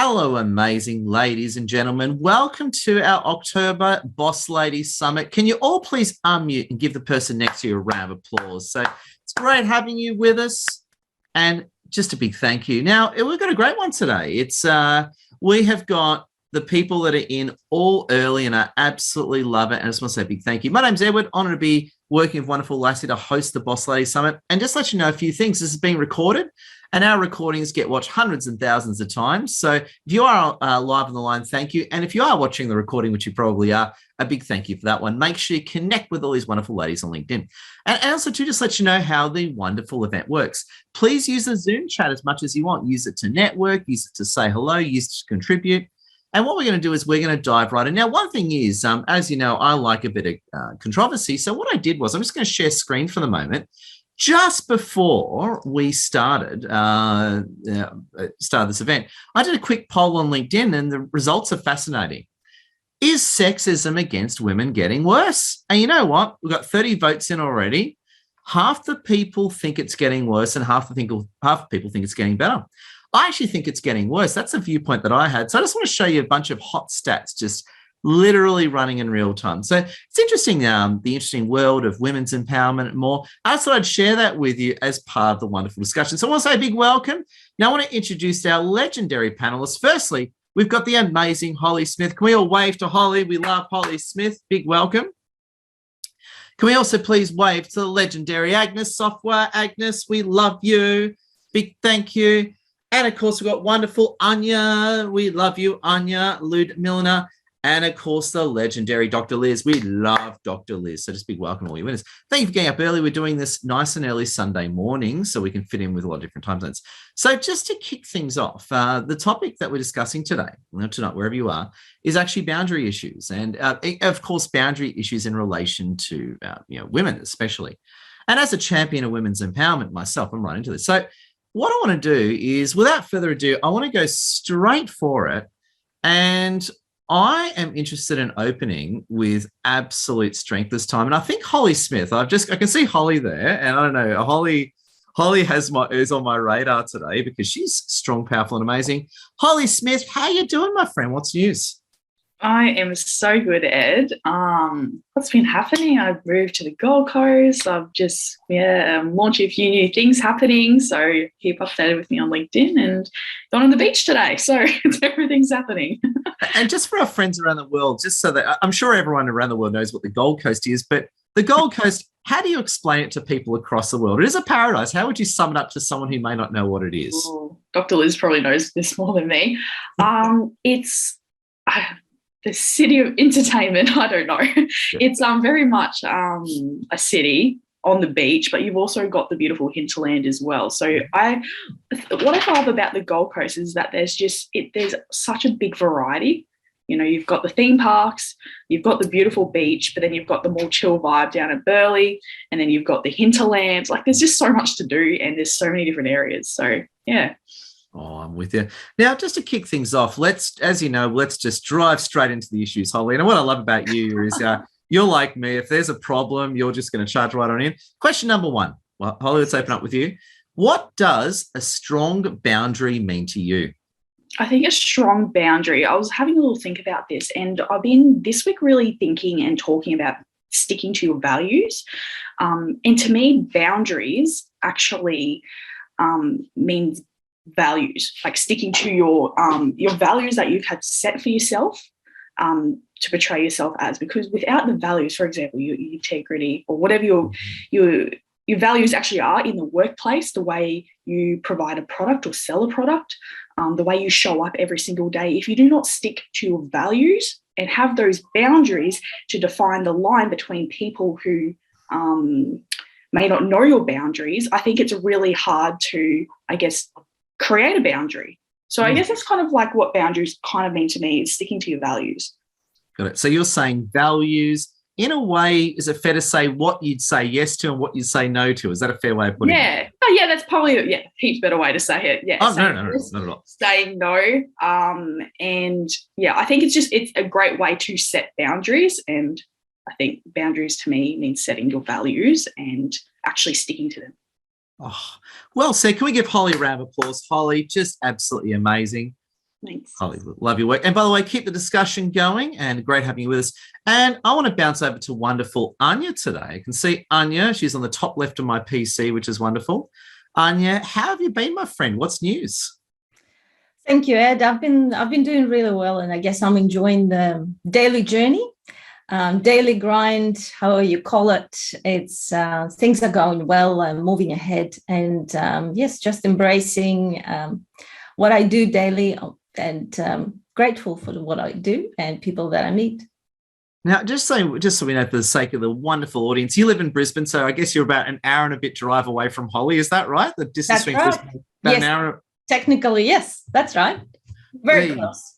Hello, amazing ladies and gentlemen. Welcome to our October Boss Ladies Summit. Can you all please unmute and give the person next to you a round of applause? So it's great having you with us, and just a big thank you. Now, we've got a great one today. We have got the people that are in all early, and I absolutely love it. And I just want to say a big thank you. My name's Edward. Honoured to be working with wonderful Lassie to host the Boss Ladies Summit. And just let you know a few things. This is being recorded, and our recordings get watched hundreds and thousands of times. So if you are live on the line, thank you. And if you are watching the recording, which you probably are, a big thank you for that one. Make sure you connect with all these wonderful ladies on LinkedIn. And also, to just let you know how the wonderful event works. Please use the Zoom chat as much as you want. Use it to network, use it to say hello, use it to contribute. And what we're going to do is we're going to dive right in. Now, one thing is, as you know, I like a bit of controversy. So what I did was I'm just going to share screen for the moment. Just before we started this event, I did a quick poll on LinkedIn, and the results are fascinating. Is sexism against women getting worse? And you know what? We've got 30 votes in already. Half the people think it's getting worse, and half the people think it's getting better. I actually think it's getting worse. That's a viewpoint that I had. So I just want to show you a bunch of hot stats just literally running in real time. So it's interesting, the interesting world of women's empowerment and more. I just thought I'd share that with you as part of the wonderful discussion. So I want to say a big welcome. Now I want to introduce our legendary panelists. Firstly, we've got the amazing Holly Smith. Can we all wave to Holly? We love Holly Smith. Big welcome. Can we also please wave to the legendary Agnes Software? Agnes, we love you. Big thank you. And of course, we've got wonderful Anya. We love you, Anya Ludmilna. And of course, the legendary Dr. Liz. We love Dr. Liz. So just big welcome to all you winners. Thank you for getting up early. We're doing this nice and early Sunday morning so we can fit in with a lot of different time zones. So just to kick things off, the topic that we're discussing today, tonight, wherever you are, is actually boundary issues. And of course, boundary issues in relation to women especially. And as a champion of women's empowerment myself, I'm right into this. So what I want to do is, without further ado, I want to go straight for it. And I am interested in opening with absolute strength this time. And I think Holly Smith, I can see Holly there. And I don't know, Holly is on my radar today because she's strong, powerful, and amazing. Holly Smith, how you doing, my friend? What's news? I am so good, Ed. What's been happening? I've moved to the Gold Coast. I've just, launching a few new things happening. So keep updated with me on LinkedIn, and gone on the beach today. So everything's happening. And just for our friends around the world, just so that I'm sure everyone around the world knows what the Gold Coast is, but the Gold Coast, how do you explain it to people across the world? It is a paradise. How would you sum it up to someone who may not know what it is? Ooh, Dr. Liz probably knows this more than me. It's the city of entertainment. I don't know. Yeah. It's very much a city on the beach, but you've also got the beautiful hinterland as well. So what I love about the Gold Coast is that there's such a big variety. You've got the theme parks, you've got the beautiful beach, but then you've got the more chill vibe down at Burleigh, and then you've got the hinterlands. Like, there's just so much to do, and there's so many different areas. So yeah. Oh, I'm with you. Now, just to kick things off, let's just drive straight into the issues, Holly. And what I love about you is you're like me. If there's a problem, you're just going to charge right on in. Question number one. Well, Holly, let's open up with you. What does a strong boundary mean to you? I think a strong boundary, I was having a little think about this, and I've been this week really thinking and talking about sticking to your values. And to me, boundaries actually means values, like sticking to your values that you've had set for yourself to portray yourself as. Because without the values, for example, your integrity or whatever your values actually are in the workplace, the way you provide a product or sell a product, the way you show up every single day, if you do not stick to your values and have those boundaries to define the line between people who may not know your boundaries, I think it's really hard to, create a boundary. So I guess that's kind of like what boundaries kind of mean to me, is sticking to your values. Got it. So you're saying values, in a way, is it fair to say what you'd say yes to and what you'd say no to? Is that a fair way of putting it? Yeah. Oh, yeah, that's probably a heaps better way to say it. Yeah. Oh, no, not at all. Saying no. And yeah, I think it's a great way to set boundaries. And I think boundaries to me means setting your values and actually sticking to them. Oh, well said. Can we give Holly a round of applause? Holly, just absolutely amazing. Thanks. Holly, love your work. And by the way, keep the discussion going, and great having you with us. And I want to bounce over to wonderful Anya today. You can see Anya. She's on the top left of my PC, which is wonderful. Anya, how have you been, my friend? What's news? Thank you, Ed. I've been doing really well, and I guess I'm enjoying the daily journey, daily grind, however you call it. It's things are going well. I'm moving ahead, and yes, just embracing what I do daily, and grateful for what I do and people that I meet. Now, just so we know, for the sake of the wonderful audience, you live in Brisbane, so I guess you're about an hour and a bit drive away from Holly. Is that right? The distance between Brisbane, about an hour. Technically, yes, that's right. Very close.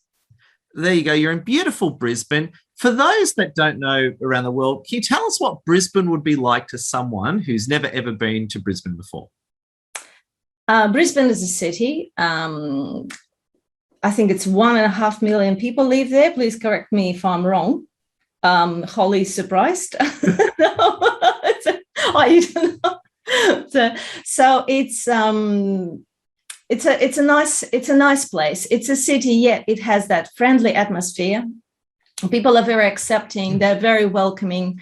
There you go. You're in beautiful Brisbane. For those that don't know around the world, can you tell us what Brisbane would be like to someone who's never ever been to Brisbane before? Brisbane is a city. I think it's 1.5 million people live there. Please correct me if I'm wrong. Holly's surprised. I don't know. So it's a nice place. It's a city, yet it has that friendly atmosphere. People are very accepting. They're very welcoming.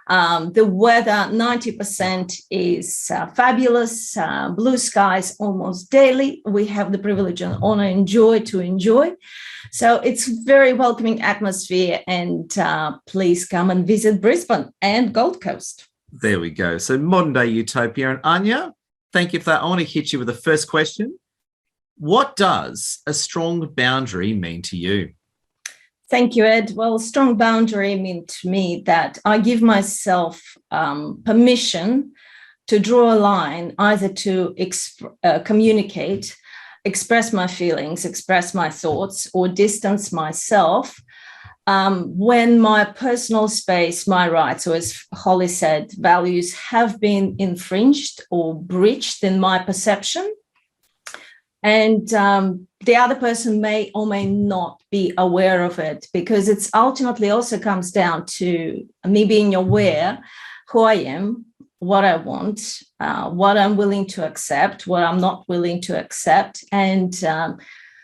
The weather, 90% is fabulous. Blue skies almost daily. We have the privilege and honor to enjoy. So it's very welcoming atmosphere, and please come and visit Brisbane and Gold Coast. There we go. So modern day utopia. And Anya, thank you for that. I want to hit you with the first question. What does a strong boundary mean to you? Thank you, Ed. Well, strong boundary means to me that I give myself permission to draw a line, either to communicate, express my feelings, express my thoughts, or distance myself when my personal space, my rights, or as Holly said, values have been infringed or breached in my perception. And the other person may or may not be aware of it, because it's ultimately also comes down to me being aware who I am, what I want, what I'm willing to accept, what I'm not willing to accept, and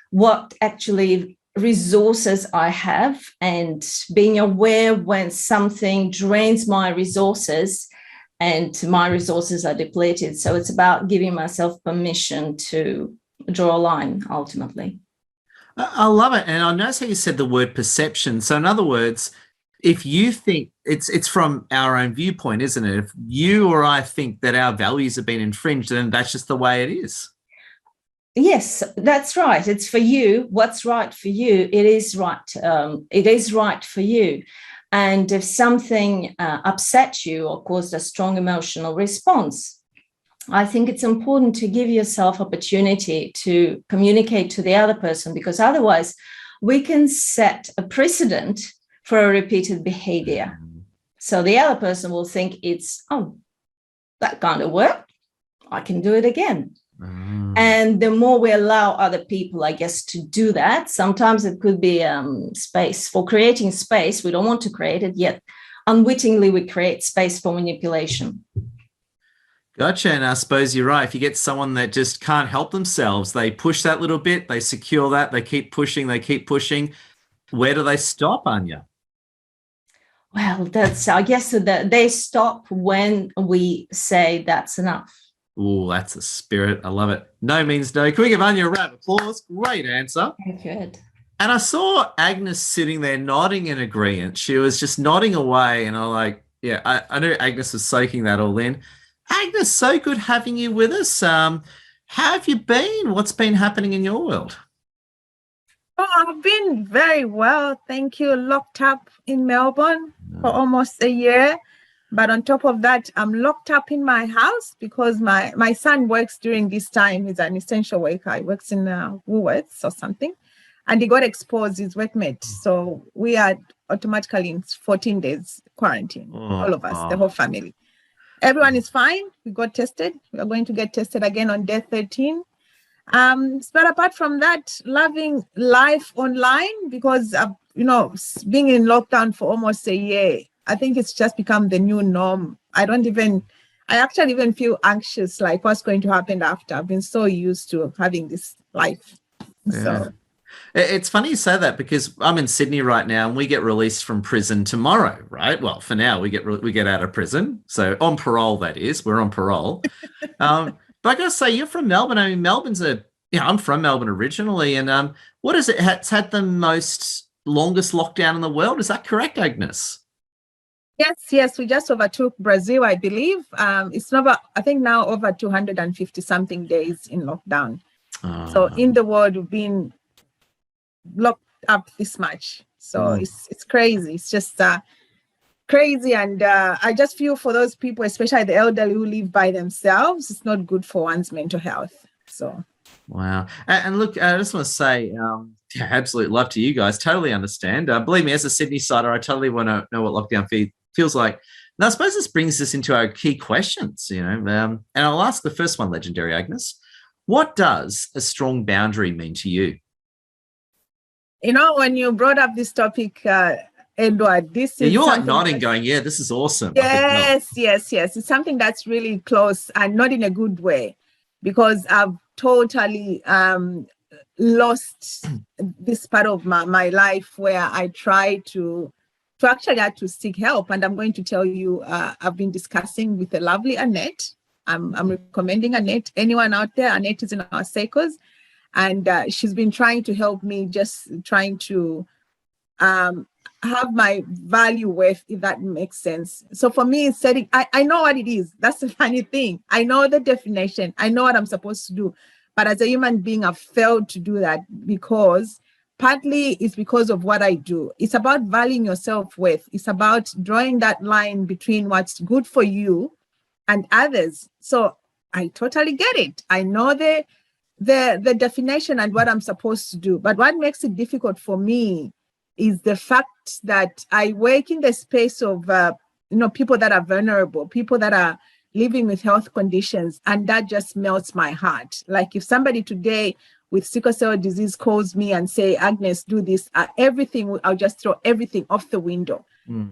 what actually resources I have, and being aware when something drains my resources and my resources are depleted. So it's about giving myself permission to draw a line ultimately. I love it. And I notice how you said the word perception. So in other words, if you think it's from our own viewpoint, isn't it? If you or I think that our values have been infringed, then that's just the way it is. Yes, that's right. It's for you. What's right for you, it is right. It is right for you. And if something upsets you or caused a strong emotional response, I think it's important to give yourself opportunity to communicate to the other person, because otherwise we can set a precedent for a repeated behavior. So the other person will think it's, oh, that kind of worked, I can do it again. And the more we allow other people, I guess, to do that, sometimes it could be space for creating space. We don't want to create it, yet unwittingly we create space for manipulation. Gotcha. And I suppose you're right. If you get someone that just can't help themselves, they push that little bit, they secure that, they keep pushing. Where do they stop, Anya? Well, I guess that they stop when we say that's enough. Oh, that's a spirit. I love it. No means no. Can we give Anya a round of applause? Great answer. Thank you, Ed. And I saw Agnes sitting there nodding in agreement. She was just nodding away. And I knew Agnes was soaking that all in. Agnes, so good having you with us. How have you been? What's been happening in your world? Oh, I've been very well. Thank you. Locked up in Melbourne for almost a year. But on top of that, I'm locked up in my house because my son works during this time. He's an essential worker. He works in Woolworths or something. And he got exposed, his workmate. So we are automatically in 14 days quarantine, all of us, the whole family. Everyone is fine. We got tested. We are going to get tested again on day 13. But apart from that, loving life online, because, being in lockdown for almost a year, I think it's just become the new norm. I actually even feel anxious, like what's going to happen after. I've been so used to having this life. Yeah. So It's funny you say that because I'm in Sydney right now and we get released from prison tomorrow, right? Well, for now we get out of prison, so on parole, that is. We're on parole. But I gotta say, you're from Melbourne. I mean, I'm from Melbourne originally, and what is it? It's had the longest lockdown in the world. Is that correct, Agnes? Yes, we just overtook Brazil, I believe. It's over, I think now over 250 something days in lockdown. So in the world, we've been locked up this much. So it's crazy. It's just crazy. And I just feel for those people, especially the elderly who live by themselves, it's not good for one's mental health. So. Wow. And look, I just want to say, absolute love to you guys. Totally understand. Believe me, as a Sydney sider, I totally want to know what lockdown feels like. And I suppose this brings us into our key questions, and I'll ask the first one, legendary Agnes. What does a strong boundary mean to you? When you brought up this topic, Edward, you're like nodding, going, yeah, this is awesome. Yes. It's something that's really close and not in a good way, because I've totally lost this part of my life where I try to actually had to seek help. And I'm going to tell you, I've been discussing with the lovely Annette. I'm recommending Annette. Anyone out there, Annette is in our circles. And she's been trying to help me, just trying to have my value worth, if that makes sense. So for me, setting, I know what it is. That's the funny thing. I know the definition. I know what I'm supposed to do. But as a human being, I've failed to do that because partly it's because of what I do. It's about valuing your self-worth. It's about drawing that line between what's good for you and others. So I totally get it. I know the definition and what I'm supposed to do. But what makes it difficult for me is the fact that I work in the space of people that are vulnerable, people that are living with health conditions, and that just melts my heart. Like if somebody today with sickle cell disease calls me and say, Agnes, do this, I'll just throw everything off the window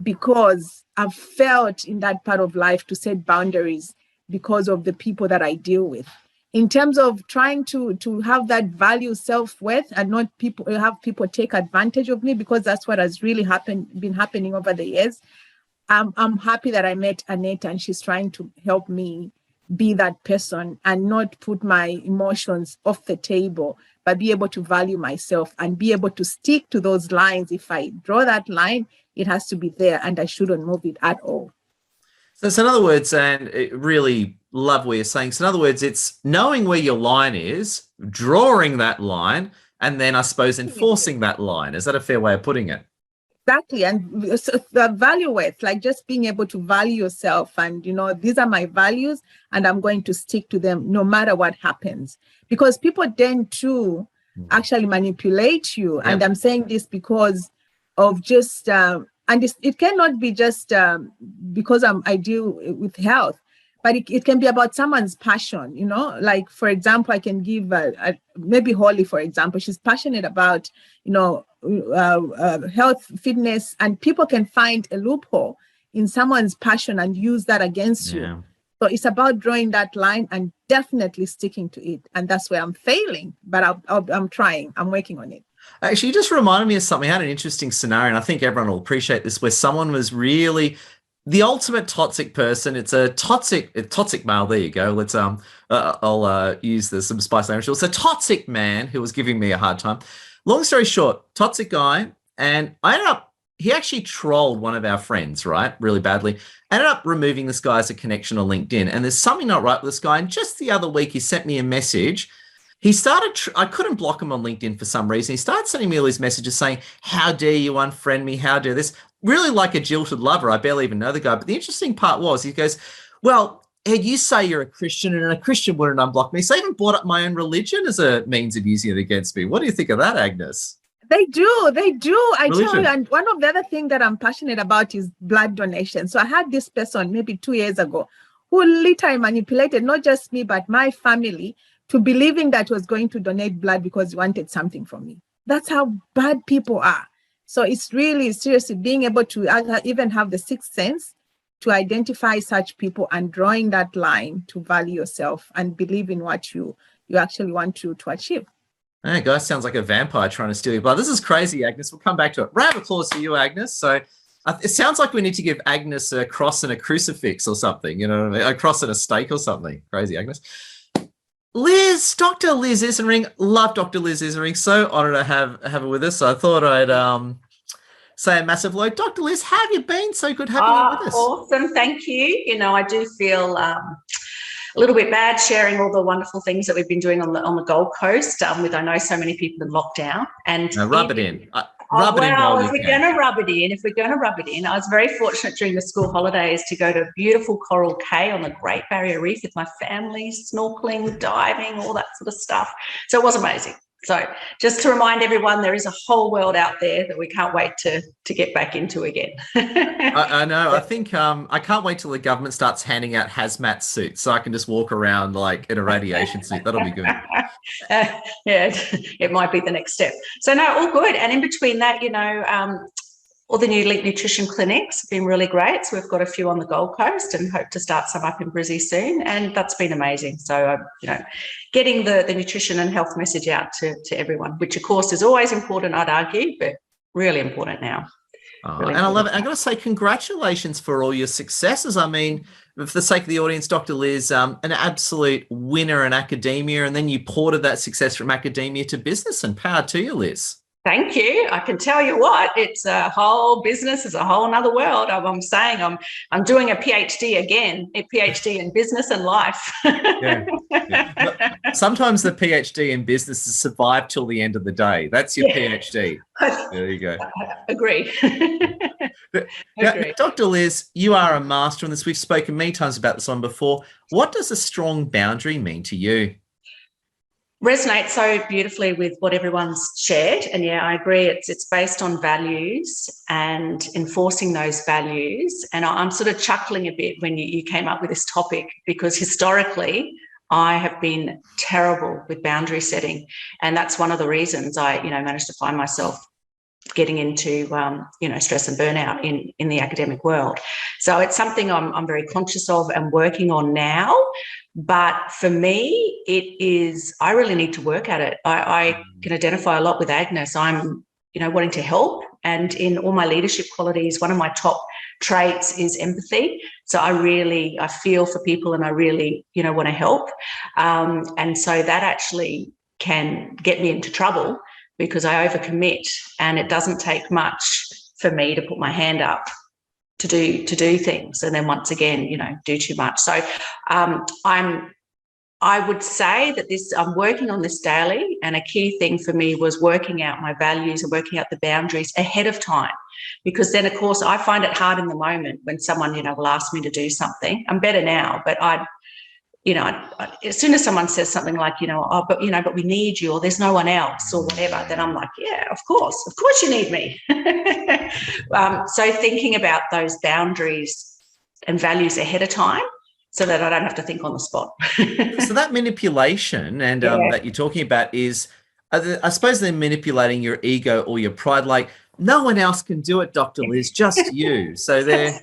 because I've felt in that part of life to set boundaries because of the people that I deal with. In terms of trying to have that value self-worth and not have people take advantage of me, because that's what has really been happening over the years. I'm happy that I met Annette and she's trying to help me be that person and not put my emotions off the table, but be able to value myself and be able to stick to those lines. If I draw that line, it has to be there and I shouldn't move it at all. So in other words, and really love what you're saying. So in other words, it's knowing where your line is, drawing that line, and then I suppose enforcing that line. Is that a fair way of putting it? Exactly. And so the value worth, like just being able to value yourself and, these are my values and I'm going to stick to them no matter what happens. Because people tend to actually manipulate you. Yep. And I'm saying this because of just, and it cannot be just because I deal with health, but it can be about someone's passion, like, for example, I can give maybe Holly, for example, she's passionate about, health, fitness, and people can find a loophole in someone's passion and use that against you. So it's about drawing that line and definitely sticking to it. And that's where I'm failing, but I'm trying, I'm working on it. Actually, you just reminded me of something. I had an interesting scenario, and I think everyone will appreciate this, where someone was really the ultimate toxic person. It's a toxic male. There you go. Let's I'll use some spice language. It's a toxic man who was giving me a hard time. Long story short, toxic guy, and he actually trolled one of our friends, right, really badly. Ended up removing this guy as a connection on LinkedIn, and there's something not right with this guy. And just the other week, he sent me a message. He started, I couldn't block him on LinkedIn for some reason. He started sending me all these messages saying, how dare you unfriend me? How dare this? Really like a jilted lover. I barely even know the guy. But the interesting part was he goes, well, Ed, you say you're a Christian and a Christian wouldn't unblock me. So I even brought up my own religion as a means of using it against me. What do you think of that, Agnes? They do. I tell you, and one of the other things that I'm passionate about is blood donation. So I had this person maybe 2 years ago who literally manipulated not just me, but my family to believing that was going to donate blood because he wanted something from me. That's how bad people are. So it's really seriously being able to even have the sixth sense to identify such people and drawing that line to value yourself and believe in what you actually want to achieve. Hey, guys, sounds like a vampire trying to steal your blood. This is crazy, Agnes. We'll come back to it. Round of applause for you, Agnes. So it sounds like we need to give Agnes a cross and a crucifix or something, you know what I mean? A cross and a stake or something. Crazy, Agnes. Liz, Dr. Liz Isering. Love Dr. Liz Isering. So honored to have her with us. So I thought I'd say a massive hello. Dr. Liz, how have you been? So good having you with us. Awesome. Thank you. You know, I do feel a little bit bad sharing all the wonderful things that we've been doing on the Gold Coast with, I know, so many people in lockdown. And rub it in. If we're going to rub it in, I was very fortunate during the school holidays to go to beautiful Coral Cay on the Great Barrier Reef with my family, snorkeling, diving, all that sort of stuff. So it was amazing. So just to remind everyone, there is a whole world out there that we can't wait to get back into again. I know. I think I can't wait till the government starts handing out hazmat suits so I can just walk around like in a radiation suit. That'll be good. Yeah, it might be the next step. So no, all good. And in between that, you know, all the new Elite Nutrition clinics have been really great. So we've got a few on the Gold Coast and hope to start some up in Brizzy soon. And that's been amazing. So, you know, getting the nutrition and health message out to everyone, which of course is always important, I'd argue, but really important now. And I love it. I've got to say congratulations for all your successes. I mean, for the sake of the audience, Dr. Liz, an absolute winner in academia, and then you ported that success from academia to business, and power to you, Liz. Thank you. I can tell you what, it's a whole business, it's a whole another world. I'm saying I'm doing a PhD again, a PhD in business and life. Yeah. Sometimes the PhD in business is survive till the end of the day. That's your PhD. There you go. Agreed. Now, Dr. Liz, you are a master in this. We've spoken many times about this one before. What does a strong boundary mean to you? Resonates so beautifully with what everyone's shared, and yeah, I agree. It's based on values and enforcing those values. And I'm sort of chuckling a bit when you came up with this topic, because historically I have been terrible with boundary setting, and that's one of the reasons I, you know, managed to find myself getting into you know, stress and burnout in the academic world. So it's something I'm very conscious of and working on now. But for me, it is, I really need to work at it. I can identify a lot with Agnes. I'm, you know, wanting to help. And in all my leadership qualities, one of my top traits is empathy. So I feel for people, and I really, you know, want to help. And so that actually can get me into trouble, because I overcommit, and it doesn't take much for me to put my hand up to do things, and then once again, you know, do too much. So I would say that I'm working on this daily, and a key thing for me was working out my values and working out the boundaries ahead of time, because then of course I find it hard in the moment when someone, you know, will ask me to do something. I'm better now, but you know, as soon as someone says something like, you know, oh, but we need you, or there's no one else, or whatever, then I'm like, yeah, of course you need me. So thinking about those boundaries and values ahead of time, so that I don't have to think on the spot. So that manipulation and that you're talking about is, I suppose they're manipulating your ego or your pride, like no one else can do it, Dr. Liz, just you. So they're...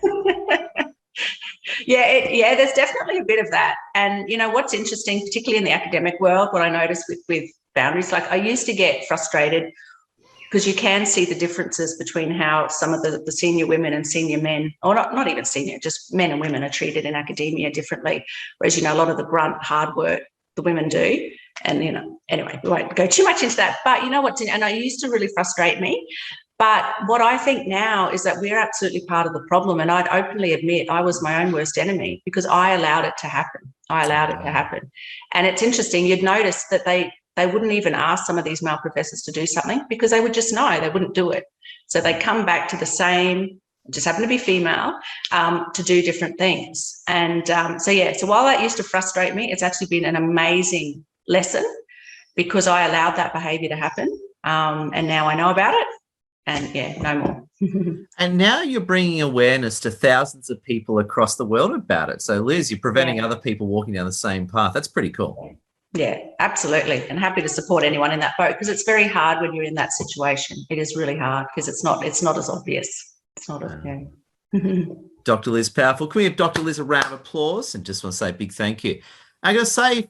Yeah, there's definitely a bit of that. And, you know, what's interesting, particularly in the academic world, what I noticed with boundaries, like I used to get frustrated because you can see the differences between how some of the senior women and senior men, or not even senior, just men and women are treated in academia differently. Whereas, you know, a lot of the grunt, hard work the women do. And, you know, anyway, we won't go too much into that. But you know what, and I used to really frustrate me. But what I think now is that we're absolutely part of the problem. And I'd openly admit I was my own worst enemy, because I allowed it to happen. And it's interesting, you'd notice that they wouldn't even ask some of these male professors to do something, because they would just know they wouldn't do it. So they come back to the same, just happen to be female, to do different things. And so while that used to frustrate me, it's actually been an amazing lesson, because I allowed that behaviour to happen. And now I know about it. And yeah, no more. And now you're bringing awareness to thousands of people across the world about it. So Liz, you're preventing other people walking down the same path. That's pretty cool. Yeah, absolutely. And happy to support anyone in that boat, because it's very hard when you're in that situation. It is really hard, because it's not as obvious. It's not Dr. Liz, powerful. Can we give Dr. Liz a round of applause? And just want to say a big thank you. I'm going to say,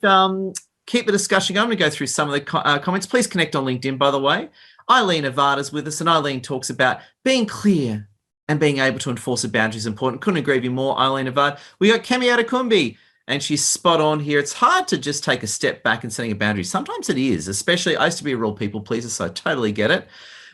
keep the discussion going. I'm going to go through some of the comments. Please connect on LinkedIn, by the way. Eileen Avada's with us, and Eileen talks about being clear and being able to enforce a boundary is important. Couldn't agree with you more, Eileen Avada. We got Kemi Adekumbi, and she's spot on here. It's hard to just take a step back and setting a boundary. Sometimes it is, especially I used to be a real people pleaser, so I totally get it.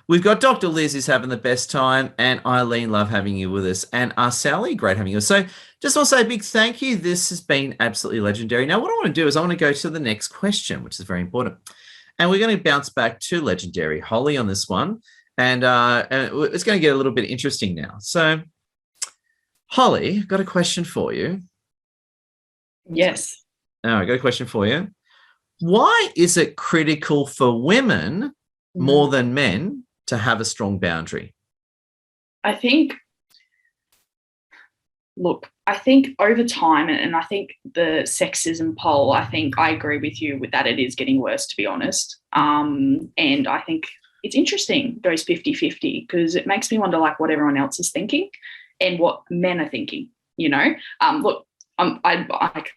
We've got Dr. Liz who's having the best time, and Eileen, love having you with us, and Sally, great having you. So just want to say a big thank you. This has been absolutely legendary. Now, what I want to do is I want to go to the next question, which is very important. And we're going to bounce back to legendary Holly on this one. And it's going to get a little bit interesting now. So, Holly, got a question for you. Yes. I got a question for you. Why is it critical for women more than men to have a strong boundary? I think over time, and I think the sexism poll, I think I agree with you with that it is getting worse, to be honest. And I think it's interesting, those 50-50, because it makes me wonder like what everyone else is thinking and what men are thinking, you know? Look, I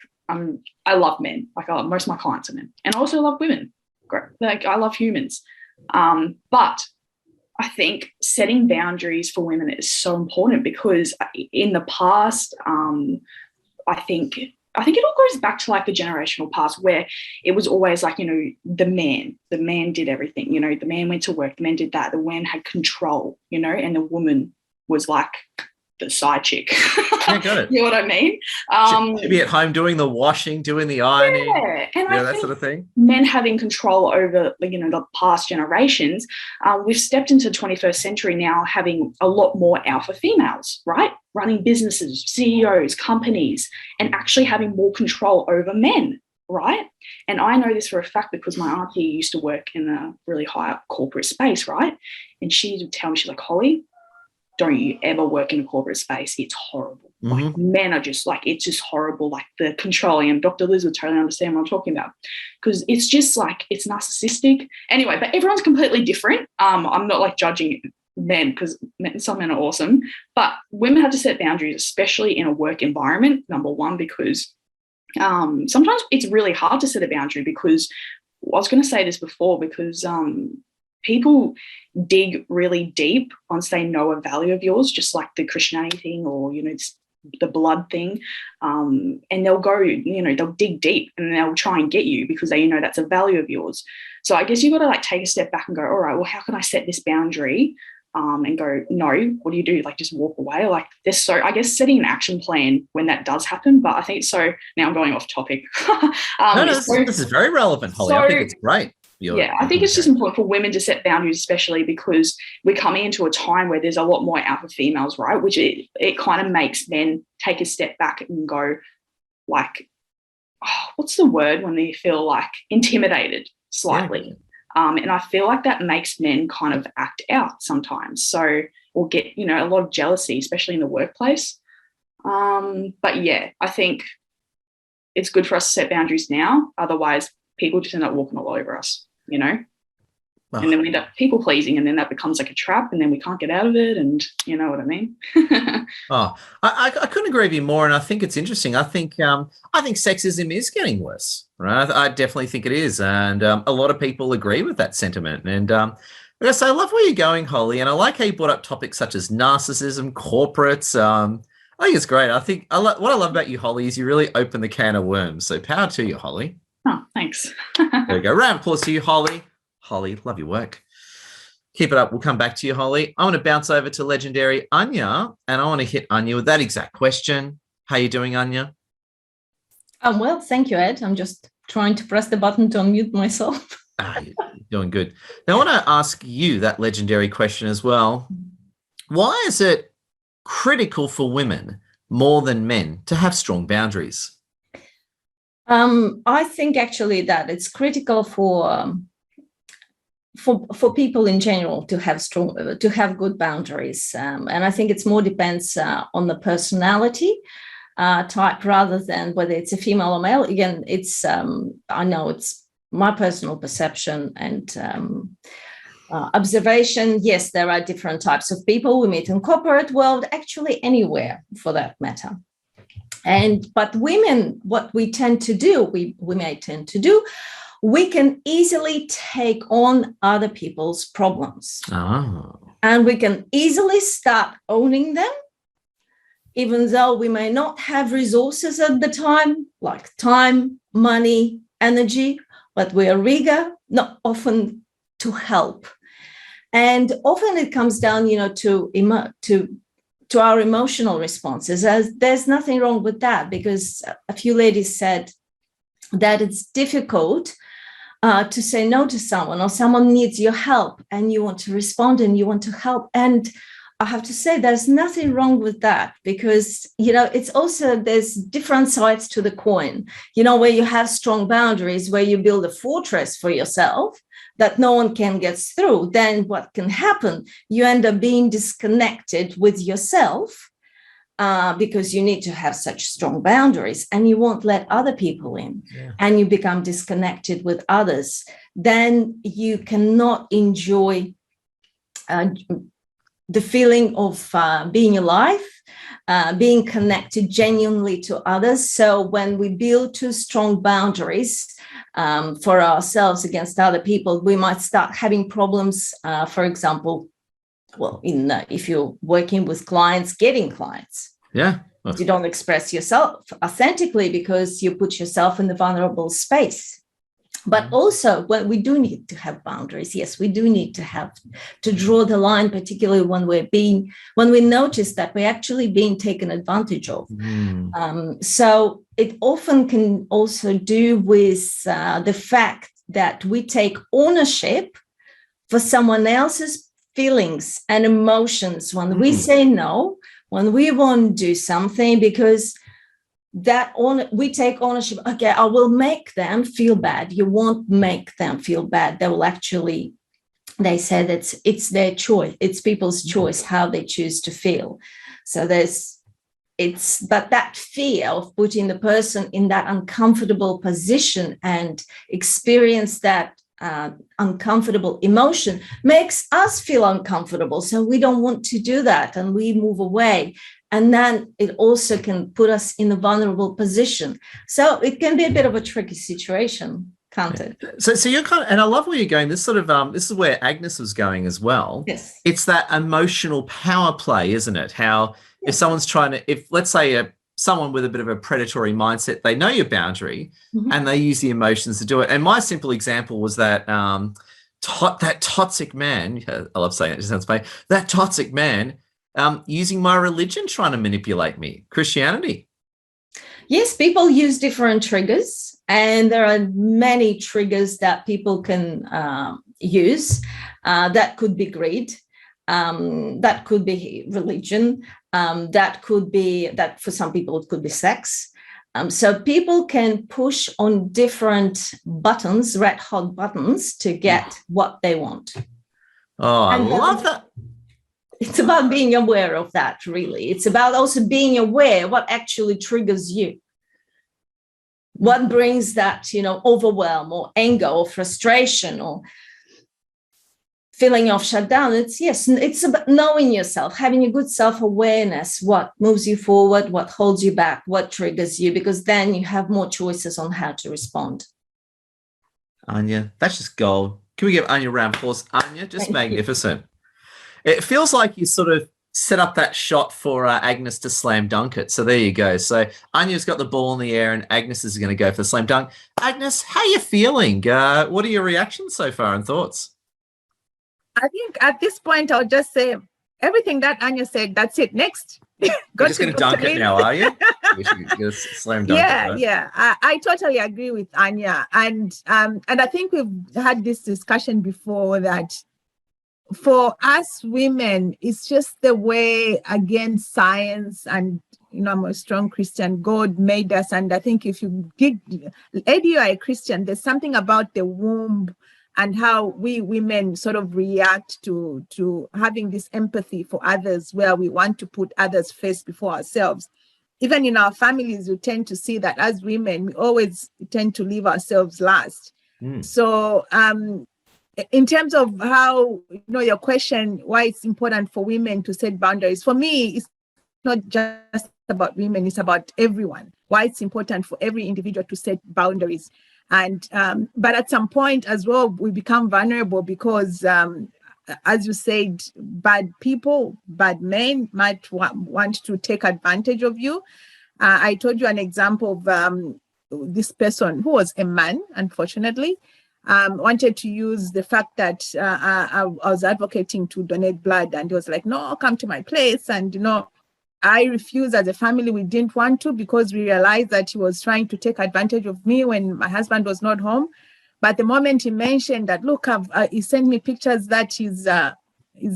love men. Like most of my clients are men. And I also love women. Like I love humans. But I think setting boundaries for women is so important because in the past, I think it all goes back to like the generational past where it was always like, you know, the man did everything, you know, the man went to work, the man did that, the man had control, you know, and the woman was like the side chick. Yeah, got it. You know what I mean? Should be at home doing the washing, doing the ironing, and I that think sort of thing. Men having control over, you know, the past generations. We've stepped into the 21st century now, having a lot more alpha females, right? Running businesses, CEOs, companies, and actually having more control over men, right? And I know this for a fact because my auntie used to work in a really high corporate space, right? And she would tell me, she's like, Holly, don't you ever work in a corporate space. It's horrible. Mm-hmm. Like men are just like, it's just horrible. Like the controlling, and Dr. Liz would totally understand what I'm talking about because it's just like, it's narcissistic. Anyway, but everyone's completely different. I'm not like judging men because some men are awesome, but women have to set boundaries, especially in a work environment, number one, because sometimes it's really hard to set a boundary because I was going to say this before because people dig really deep once they know a value of yours, just like the Christianity thing or, you know, the blood thing. And they'll go, you know, they'll dig deep and they'll try and get you because they know that's a value of yours. So I guess you've got to like take a step back and go, all right, well, how can I set this boundary? And go, no, what do you do? Like just walk away? Like this. So I guess setting an action plan when that does happen. But I think so now I'm going off topic. This is very relevant, Holly. I think it's great. I think it's just important for women to set boundaries, especially because we're coming into a time where there's a lot more alpha females, right? Which it kind of makes men take a step back and go like, what's the word when they feel like intimidated slightly? Yeah. And I feel like that makes men kind of act out sometimes. So, or get, you know, a lot of jealousy, especially in the workplace. But yeah, I think it's good for us to set boundaries now. Otherwise, people just end up walking all over us, you know? Oh. And then we end up people pleasing, and then that becomes like a trap, and then we can't get out of it. And you know what I mean? I couldn't agree with you more. And I think it's interesting. I think sexism is getting worse, right? I definitely think it is. And a lot of people agree with that sentiment. And I guess I love where you're going, Holly. And I like how you brought up topics such as narcissism, corporates. I think it's great. I think what I love about you, Holly, is you really open the can of worms. So power to you, Holly. Oh, thanks. There we go. Round of applause to you, Holly. Holly, love your work. Keep it up. We'll come back to you, Holly. I want to bounce over to legendary Anya, and I want to hit Anya with that exact question. How are you doing, Anya? Well, thank you, Ed. I'm just trying to press the button to unmute myself. You're doing good. Now, I want to ask you that legendary question as well. Why is it critical for women more than men to have strong boundaries? I think actually that it's critical for people in general to have good boundaries, and I think it's more depends on the personality type rather than whether it's a female or male. Again, it's I know it's my personal perception and observation. Yes, there are different types of people we meet in corporate world, actually anywhere for that matter. But women, what we tend to do, we may tend to do, we can easily take on other people's problems. Oh. And we can easily start owning them, even though we may not have resources at the time, like time, money, energy, but we are eager, not often, to help. And often it comes down, to our emotional responses. As there's nothing wrong with that, because a few ladies said that it's difficult to say no to someone, or someone needs your help and you want to respond and you want to help. And I have to say there's nothing wrong with that, because, it's also, there's different sides to the coin, where you have strong boundaries, where you build a fortress for yourself that no one can get through. Then what can happen? You end up being disconnected with yourself because you need to have such strong boundaries, and you won't let other people in, and you become disconnected with others. Then you cannot enjoy the feeling of being alive, being connected genuinely to others. So when we build too strong boundaries for ourselves against other people, we might start having problems, for example, if you're working with clients, getting clients. Yeah. You don't express yourself authentically because you put yourself in the vulnerable space. But also, we do need to have boundaries. Yes, we do need to draw the line, particularly when we notice that we're actually being taken advantage of. So it often can also do with the fact that we take ownership for someone else's feelings and emotions when we say no, when we won't do something, because we take ownership. Okay, I will make them feel bad. You won't make them feel bad. They say that it's their choice. It's people's choice how they choose to feel. So but that fear of putting the person in that uncomfortable position and experience that uncomfortable emotion makes us feel uncomfortable. So we don't want to do that, and we move away. And then it also can put us in a vulnerable position. So it can be a bit of a tricky situation, can't it? So you're and I love where you're going. This sort of this is where Agnes was going as well. Yes. It's that emotional power play, isn't it? How if someone's if let's say someone with a bit of a predatory mindset, they know your boundary and they use the emotions to do it. And my simple example was that that toxic man, I love saying it, just sounds funny, that toxic man using my religion trying to manipulate me, Christianity. Yes, people use different triggers, and there are many triggers that people can use. That could be greed, that could be religion, that could be, that for some people it could be sex. So people can push on different buttons, red hot buttons, to get what they want. Oh, I love that. It's about being aware of that, really. It's about also being aware what actually triggers you. What brings that, overwhelm or anger or frustration or feeling of shutdown. It's about knowing yourself, having a good self-awareness, what moves you forward, what holds you back, what triggers you, because then you have more choices on how to respond. Anya, that's just gold. Can we give Anya a round of applause? Anya, just magnificent. It feels like you sort of set up that shot for Agnes to slam dunk it. So there you go. So Anya's got the ball in the air and Agnes is going to go for the slam dunk. Agnes, how are you feeling? What are your reactions so far and thoughts? I think at this point, I'll just say everything that Anya said, that's it. Next. You're just going to dunk it now, are you? We should just slam dunk it. Right? Yeah. I totally agree with Anya. And I think we've had this discussion before that for us women, it's just the way, again, science and, I'm a strong Christian, God made us. And I think if you Eddie, you are a Christian, there's something about the womb and how we women sort of react to having this empathy for others, where we want to put others first before ourselves. Even in our families, we tend to see that as women, we always tend to leave ourselves last. So in terms of how, your question, why it's important for women to set boundaries, for me, it's not just about women, it's about everyone. Why it's important for every individual to set boundaries. And but at some point as well, we become vulnerable because as you said, bad people, bad men might want to take advantage of you. I told you an example of this person who was a man, unfortunately, wanted to use the fact that I was advocating to donate blood, and he was like, no, come to my place. And, I refused. As a family, we didn't want to, because we realized that he was trying to take advantage of me when my husband was not home. But the moment he mentioned that, look, he sent me pictures that he's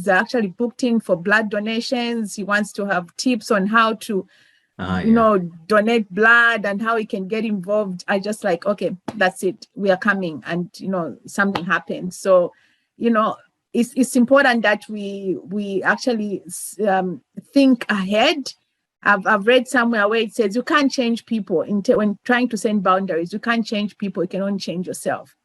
actually booked in for blood donations. He wants to have tips on how to, donate blood and how he can get involved. I just like, okay, that's it. We are coming. And, something happened. So, it's important that we actually think ahead. I've read somewhere where it says you can't change people when trying to set boundaries. You can't change people. You can only change yourself.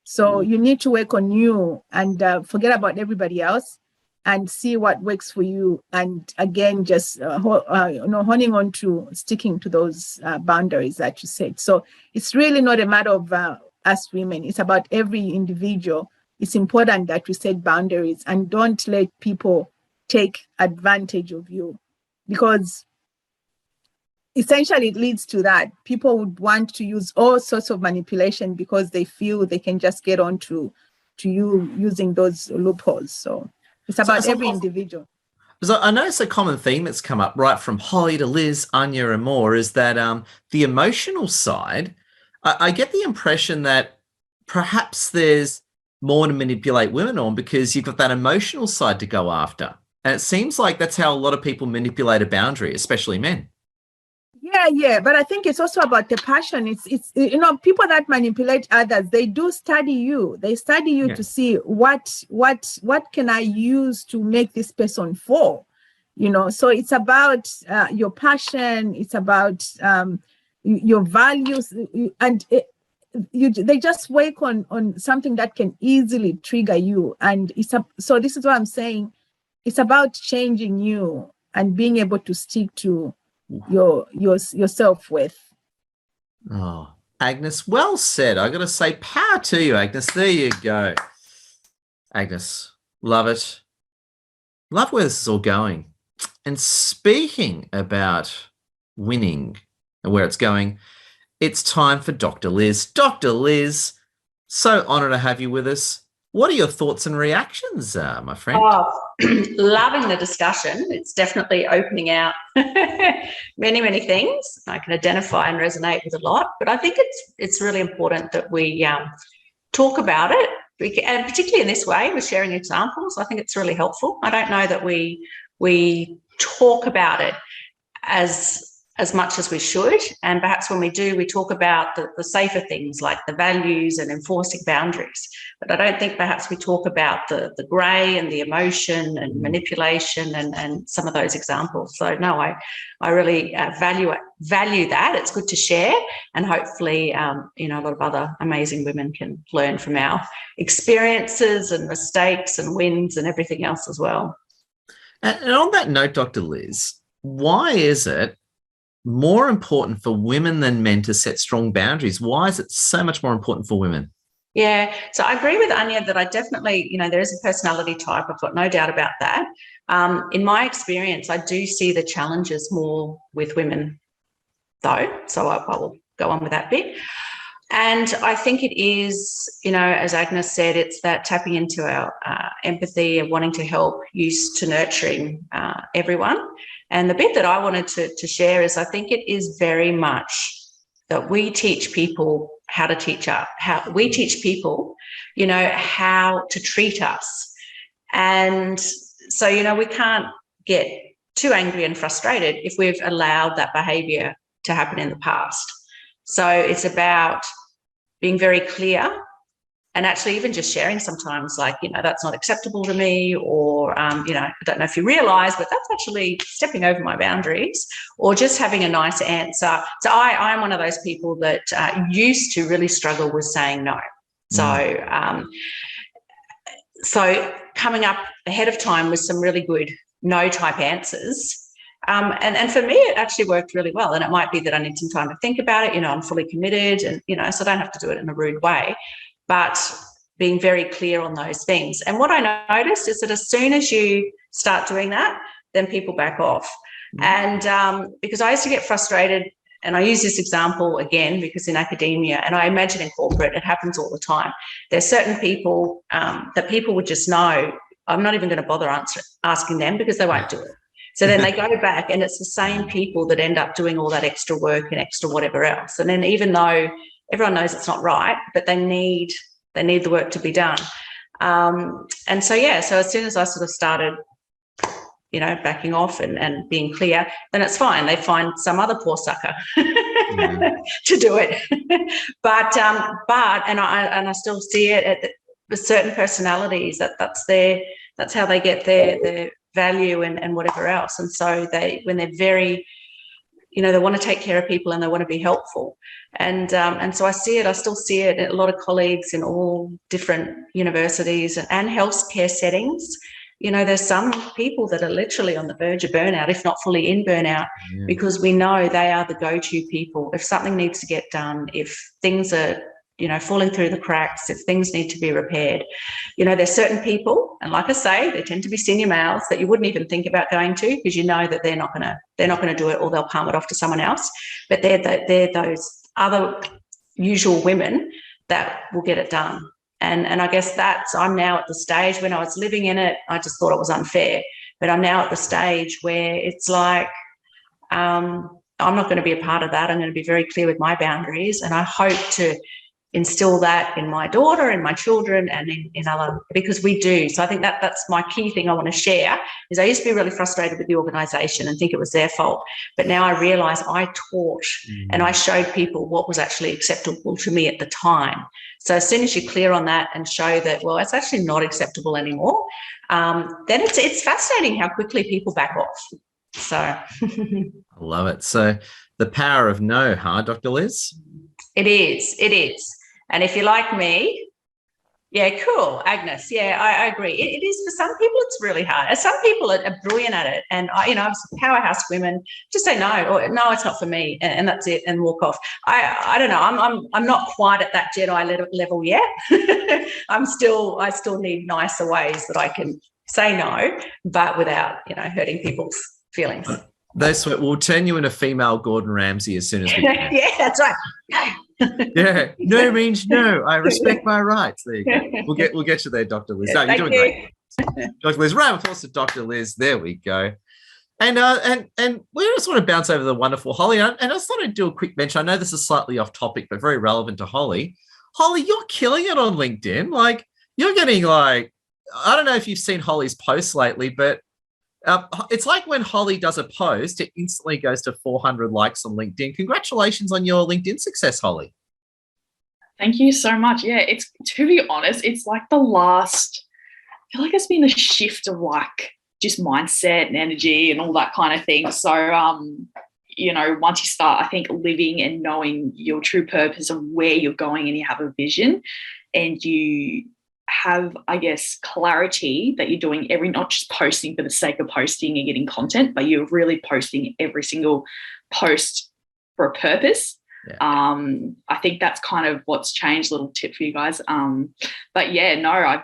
So you need to work on you and forget about everybody else and see what works for you. And again, just honing on to sticking to those boundaries that you set. So it's really not a matter of us women. It's about every individual. It's important that we set boundaries and don't let people take advantage of you, because essentially it leads to that. People would want to use all sorts of manipulation because they feel they can just get on to you using those loopholes. So it's about every individual. So I notice a common theme that's come up right from Holly to Liz, Anya and more is that the emotional side, I get the impression that perhaps there's more to manipulate women on because you've got that emotional side to go after. And it seems like that's how a lot of people manipulate a boundary, especially men. Yeah. But I think it's also about the passion. It's people that manipulate others, they do study you. They study you to see what can I use to make this person fall, So it's about your passion. It's about your values, and they just work on something that can easily trigger you. And so this is what I'm saying. It's about changing you and being able to stick to your self-worth. Oh, Agnes, well said. I got to say, power to you, Agnes. There you go. Agnes, love it. Love where this is all going. And speaking about winning and where it's going, it's time for Dr. Liz. Dr. Liz, so honoured to have you with us. What are your thoughts and reactions, my friend? Oh, loving the discussion. It's definitely opening out many, many things. I can identify and resonate with a lot, but I think it's really important that we talk about it, and particularly in this way, with sharing examples. I think it's really helpful. I don't know that we talk about it as much as we should, and perhaps when we do, we talk about the safer things like the values and enforcing boundaries. But I don't think perhaps we talk about the grey and the emotion and manipulation and some of those examples. So no, I really value that. It's good to share, and hopefully a lot of other amazing women can learn from our experiences and mistakes and wins and everything else as well. And on that note, Dr. Liz, why is it more important for women than men to set strong boundaries? Why is it so much more important for women? Yeah, so I agree with Anya that I definitely, there is a personality type. I've got no doubt about that. In my experience, I do see the challenges more with women, though. So I will go on with that bit. And I think it is, as Agnes said, it's that tapping into our empathy and wanting to help, used to nurturing everyone. And the bit that I wanted to share is I think it is very much that we teach people how to teach us, how we teach people, how to treat us. And so, we can't get too angry and frustrated if we've allowed that behaviour to happen in the past. So it's about being very clear and actually even just sharing sometimes, like, that's not acceptable to me, or, I don't know if you realise, but that's actually stepping over my boundaries, or just having a nice answer. So I'm one of those people that used to really struggle with saying no. So coming up ahead of time with some really good no type answers And for me, it actually worked really well. And it might be that I need some time to think about it. I'm fully committed and, so I don't have to do it in a rude way, but being very clear on those things. And what I noticed is that as soon as you start doing that, then people back off. And because I used to get frustrated, and I use this example again because in academia, and I imagine in corporate, it happens all the time. There's certain people that people would just know, I'm not even going to bother asking them because they won't do it. So then they go back, and it's the same people that end up doing all that extra work and extra whatever else. And then even though everyone knows it's not right, but they need the work to be done. And so as soon as I sort of started, backing off and being clear, then it's fine. They find some other poor sucker to do it. but I still see it with certain personalities that's how they get their value and whatever else. And so when they're very, they want to take care of people and they want to be helpful. And so I still see it in a lot of colleagues in all different universities and healthcare settings. There's some people that are literally on the verge of burnout, if not fully in burnout, because we know they are the go-to people. If something needs to get done, if things are, falling through the cracks, if things need to be repaired, there's certain people, and like I say, they tend to be senior males that you wouldn't even think about going to because that they're not going to do it, or they'll palm it off to someone else. But they're those other usual women that will get it done. And I guess I'm now at the stage. When I was living in it, I just thought it was unfair. But I'm now at the stage where it's like, I'm not going to be a part of that. I'm going to be very clear with my boundaries. And I hope to instill that in my daughter and my children and in other, because we do. So I think that's my key thing I want to share is I used to be really frustrated with the organisation and think it was their fault. But now I realise I taught and I showed people what was actually acceptable to me at the time. So as soon as you're clear on that and show that, well, it's actually not acceptable anymore, then it's fascinating how quickly people back off. So I love it. So the power of no, huh, Dr. Liz? It is. And if you're like me, yeah, cool, Agnes. Yeah, I agree. It is for some people. It's really hard. And some people are brilliant at it. And powerhouse women just say no, or no, it's not for me, and that's it, and walk off. I don't know. I'm not quite at that Jedi level yet. I still need nicer ways that I can say no, but without hurting people's feelings. We'll turn you into female Gordon Ramsay as soon as we can. Yeah, that's right. Yeah, no means no. I respect my rights. There you go. We'll get you there, Dr. Liz. No, you're doing great, Dr. Liz. Round of applause to Dr. Liz. There we go. And we just want to bounce over the wonderful Holly. And I just thought I'd do a quick mention. I know this is slightly off topic, but very relevant to Holly. Holly, you're killing it on LinkedIn. Like you're getting I don't know if you've seen Holly's posts lately, but it's like when Holly does a post, it instantly goes to 400 likes on LinkedIn. Congratulations on your LinkedIn success, Holly. Thank you so much. Yeah, it's, to be honest, it's like I feel like it's been a shift of just mindset and energy and all that kind of thing. So, once you start, I think, living and knowing your true purpose of where you're going and you have a vision and you have, I guess, clarity that you're doing not just posting for the sake of posting and getting content, but you're really posting every single post for a purpose. Yeah. I think that's kind of what's changed. Little tip for you guys. But yeah, no, I've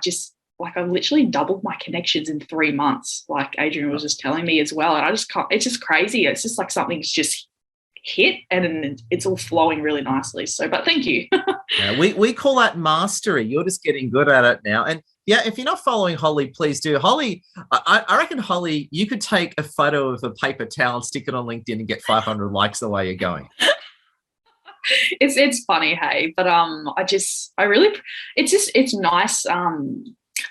literally doubled my connections in 3 months, like Adrian was just telling me as well. And I just can't, it's just crazy. It's just like something's just hit and it's all flowing really nicely. So, but thank you. Yeah, we call that mastery. You're just getting good at it now. And yeah, if you're not following Holly, please do. Holly, I reckon, Holly, you could take a photo of a paper towel and stick it on LinkedIn and get 500 likes the way you're going. It's funny, hey, but it's nice,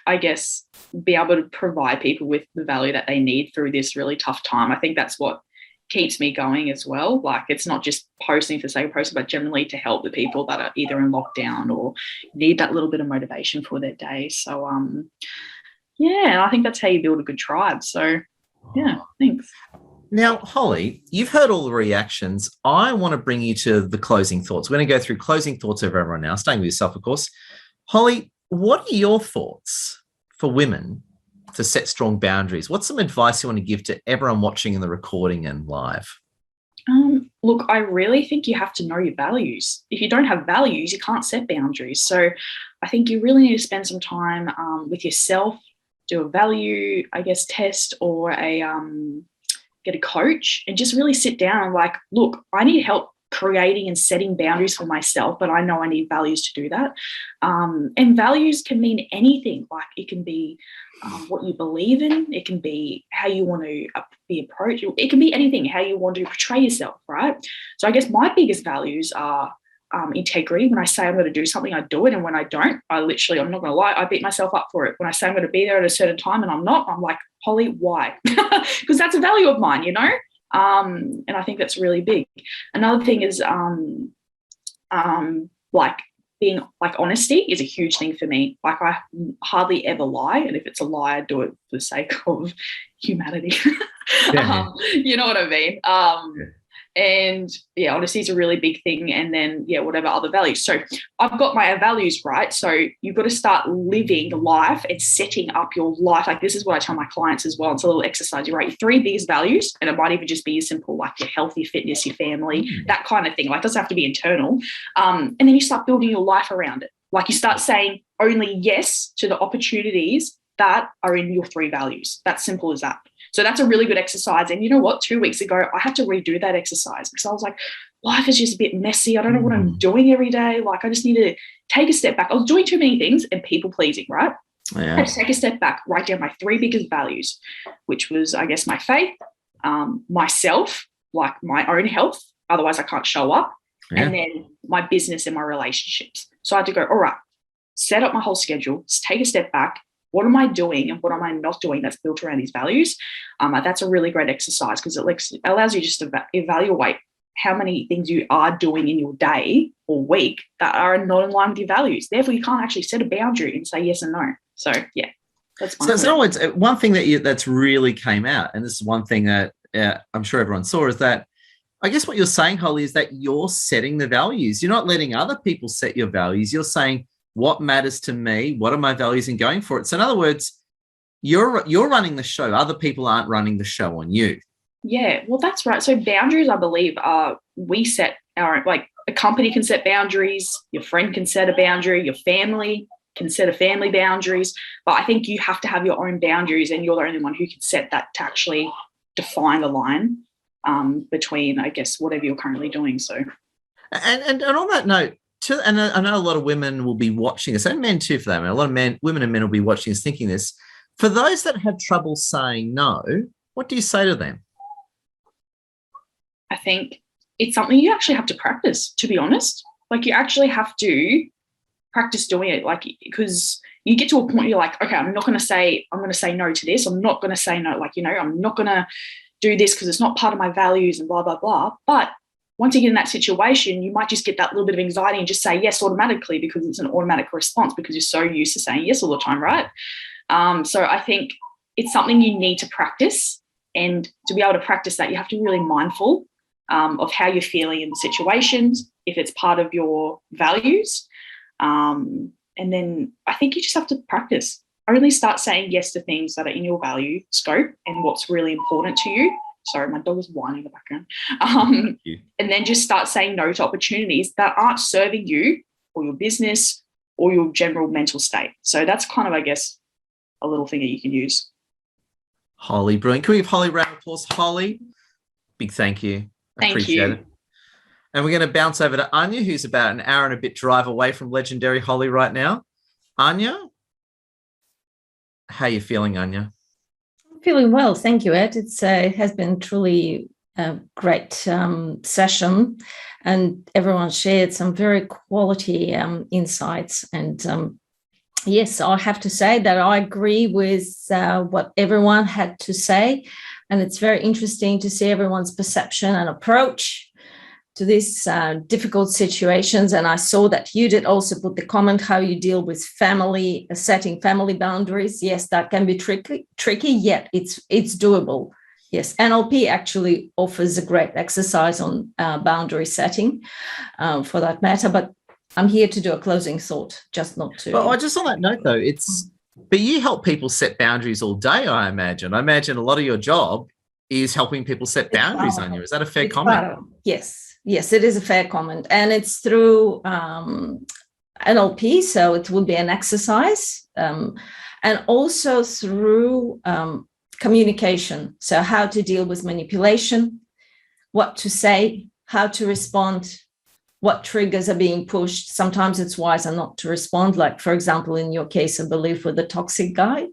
I guess, be able to provide people with the value that they need through this really tough time. I think that's what keeps me going as well. Like, it's not just posting for the sake of posting, but generally to help the people that are either in lockdown or need that little bit of motivation for their day. So I think that's how you build a good tribe. So yeah, thanks. Now, Holly, you've heard all the reactions. I want to bring you to the closing thoughts. We're going to go through closing thoughts of everyone now, staying with yourself, of course. Holly, what are your thoughts for women to set strong boundaries. What's some advice you want to give to everyone watching in the recording and live? Look, I really think you have to know your values. If you don't have values, you can't set boundaries. So I think you really need to spend some time with yourself, do a value, I guess, test, or get a coach, and just really sit down and like, look, I need help creating and setting boundaries for myself, but I know I need values to do that. And values can mean anything. Like it can be what you believe in. It can be how you want to be approached. It can be anything, how you want to portray yourself, right? So I guess my biggest values are integrity. When I say I'm going to do something, I do it. And when I don't, I'm not going to lie, I beat myself up for it. When I say I'm going to be there at a certain time and I'm not, I'm like, Holly, why? Because that's a value of mine, you know? And I think that's really big. Another thing is like being like honesty is a huge thing for me. Like I hardly ever lie. And if it's a lie, I do it for the sake of humanity. You know what I mean? And yeah, honesty is a really big thing. And then, yeah, whatever other values. So I've got my values, right? So you've got to start living life and setting up your life. Like this is what I tell my clients as well. It's a little exercise. You write your 3 biggest values, and it might even just be as simple like your health, your fitness, your family, that kind of thing. Like it doesn't have to be internal. And then you start building your life around it. Like you start saying only yes to the opportunities that are in your 3 values. That's simple as that. So that's a really good exercise. And you know what? 2 weeks ago, I had to redo that exercise because I was like, life is just a bit messy. I don't know what I'm doing every day. Like I just need to take a step back. I was doing too many things and people pleasing, right? Yeah. I had to take a step back, write down my 3 biggest values, which was, I guess, my faith, myself, like my own health. Otherwise, I can't show up. Yeah. And then my business and my relationships. So I had to go, all right, set up my whole schedule, take a step back. What am I doing and what am I not doing that's built around these values? That's a really great exercise because it allows you just to evaluate how many things you are doing in your day or week that are not in line with your values. Therefore, you can't actually set a boundary and say yes and no. So, yeah, that's my So in other words, one thing that's really came out, and this is one thing that I'm sure everyone saw, is that I guess what you're saying, Holly, is that you're setting the values. You're not letting other people set your values. You're saying, what matters to me? What are my values in going for it? So in other words, you're running the show. Other people aren't running the show on you. Yeah, well, that's right. So boundaries, I believe, we set our, like a company can set boundaries. Your friend can set a boundary. Your family can set a family boundaries. But I think you have to have your own boundaries, and you're the only one who can set that to actually define the line between, I guess, whatever you're currently doing. So, and on that note, and I know a lot of women will be watching this, and men too, for that matter. A lot of women and men will be watching this, thinking this. For those that have trouble saying no, what do you say to them? I think it's something you actually have to practice, to be honest. Like you actually have to practice doing it, like, because you get to a point where you're like, okay, I'm going to say no to this. I'm not going to say no. Like, you know, I'm not going to do this because it's not part of my values and blah, blah, blah. But once you get in that situation, you might just get that little bit of anxiety and just say yes automatically because it's an automatic response because you're so used to saying yes all the time, right? So I think it's something you need to practice, and to be able to practice that, you have to be really mindful of how you're feeling in the situations, if it's part of your values. And then I think you just have to practice. Only start saying yes to things that are in your value scope and what's really important to you. Sorry, my dog is whining in the background. And then just start saying no to opportunities that aren't serving you or your business or your general mental state. So that's kind of, I guess, a little thing that you can use. Holly, brilliant. Can we give Holly a round of applause? Holly, big thank you. Appreciate it. And we're going to bounce over to Anya, who's about an hour and a bit drive away from legendary Holly right now. Anya, how are you feeling, Anya? Feeling well, thank you, Ed. It has been truly a great session, and everyone shared some very quality insights. And yes, I have to say that I agree with what everyone had to say, and it's very interesting to see everyone's perception and approach to these difficult situations. And I saw that you did also put the comment how you deal with family, setting family boundaries. Yes, that can be tricky, yet it's doable. Yes, NLP actually offers a great exercise on boundary setting for that matter. But I'm here to do a closing thought, just not to. Well, just on that note, though, it's But you help people set boundaries all day, I imagine. I imagine a lot of your job is helping people set boundaries on you. Is that a fair comment? Yes, it is a fair comment. And it's through NLP, so it will be an exercise, and also through communication. So how to deal with manipulation, what to say, how to respond, what triggers are being pushed. Sometimes it's wiser not to respond. Like, for example, in your case, I believe with the toxic guy.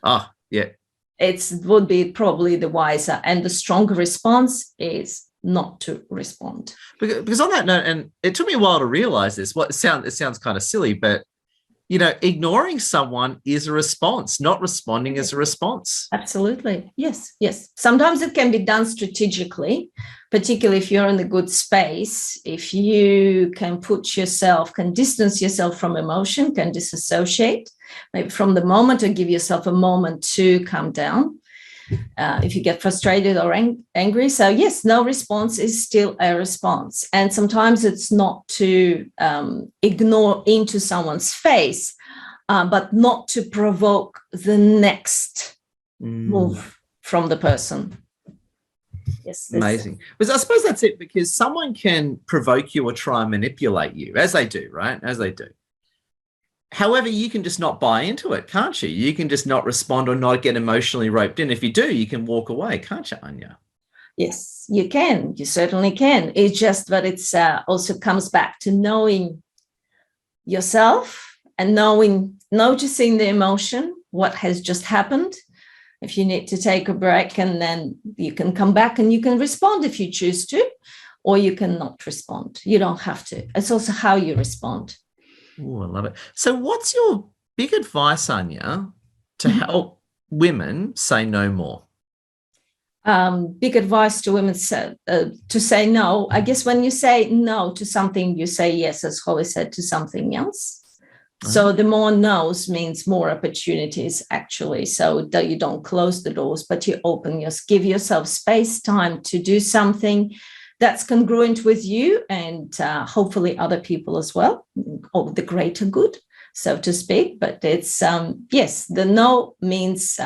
Oh, yeah. It would be probably the wiser. And the stronger response is not to respond. Because on that note, and it took me a while to realize this, it sounds kind of silly, but ignoring someone is a response. Not responding is a response. Absolutely. Yes. Sometimes it can be done strategically, particularly if you're in a good space. If you can can distance yourself from emotion, can disassociate, maybe from the moment, or give yourself a moment to calm down. If you get frustrated or angry. So yes, no response is still a response. And sometimes it's not to ignore into someone's face, but not to provoke the next move from the person. Yes. Amazing. Because I suppose that's it, because someone can provoke you or try and manipulate you, as they do, right? As they do. However, you can just not buy into it, can't you? You can just not respond or not get emotionally roped in. If you do, you can walk away, can't you, Anya? Yes, you can. You certainly can. It's just that it's also comes back to knowing yourself and noticing the emotion, what has just happened. If you need to take a break, and then you can come back and you can respond if you choose to, or you can not respond. You don't have to. It's also how you respond. Oh, I love it. So what's your big advice, Anya, to help women say no more? Big advice to women to say no. I guess when you say no to something, you say yes, as Holly said, to something else. So the more no's means more opportunities, actually. So that you don't close the doors, but you give yourself space, time to do something that's congruent with you and hopefully other people as well, or the greater good, so to speak. But it's, yes, the no means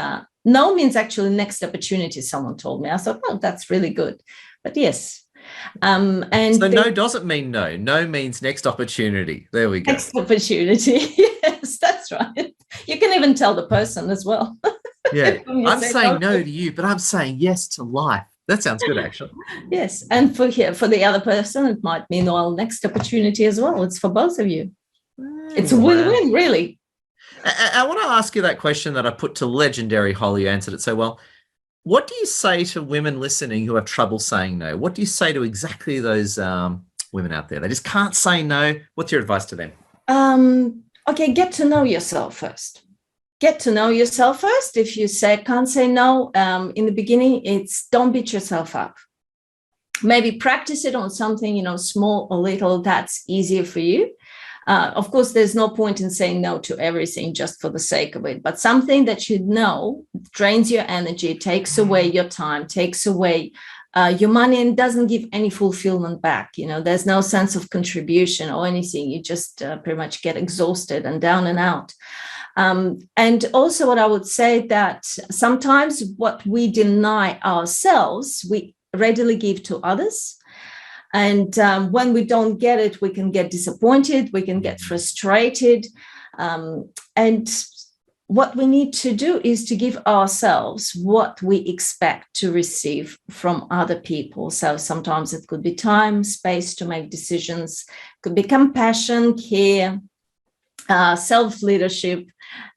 actually next opportunity, someone told me. I thought, oh, that's really good. But yes. And so no doesn't mean no. No means next opportunity. There we go. Next opportunity. Yes, that's right. You can even tell the person as well. Yeah, I'm saying no to you, but I'm saying yes to life. That sounds good, actually. Yes. And for the other person, it might mean, well, next opportunity as well. It's for both of you. It's a win-win, really. I want to ask you that question that I put to legendary Holly. You answered it so well. What do you say to women listening who have trouble saying no? What do you say to exactly those women out there? They just can't say no. What's your advice to them? Okay, get to know yourself first. Get to know yourself first. If you can't say no in the beginning, don't beat yourself up. Maybe practice it on something, small or little, that's easier for you. Of course, there's no point in saying no to everything just for the sake of it, but something that you know drains your energy, takes away your time, takes away your money, and doesn't give any fulfillment back. There's no sense of contribution or anything. You just pretty much get exhausted and down and out. And also what I would say that sometimes what we deny ourselves, we readily give to others. And when we don't get it, we can get disappointed, we can get frustrated. And what we need to do is to give ourselves what we expect to receive from other people. So sometimes it could be time, space to make decisions, could be compassion, care, self-leadership,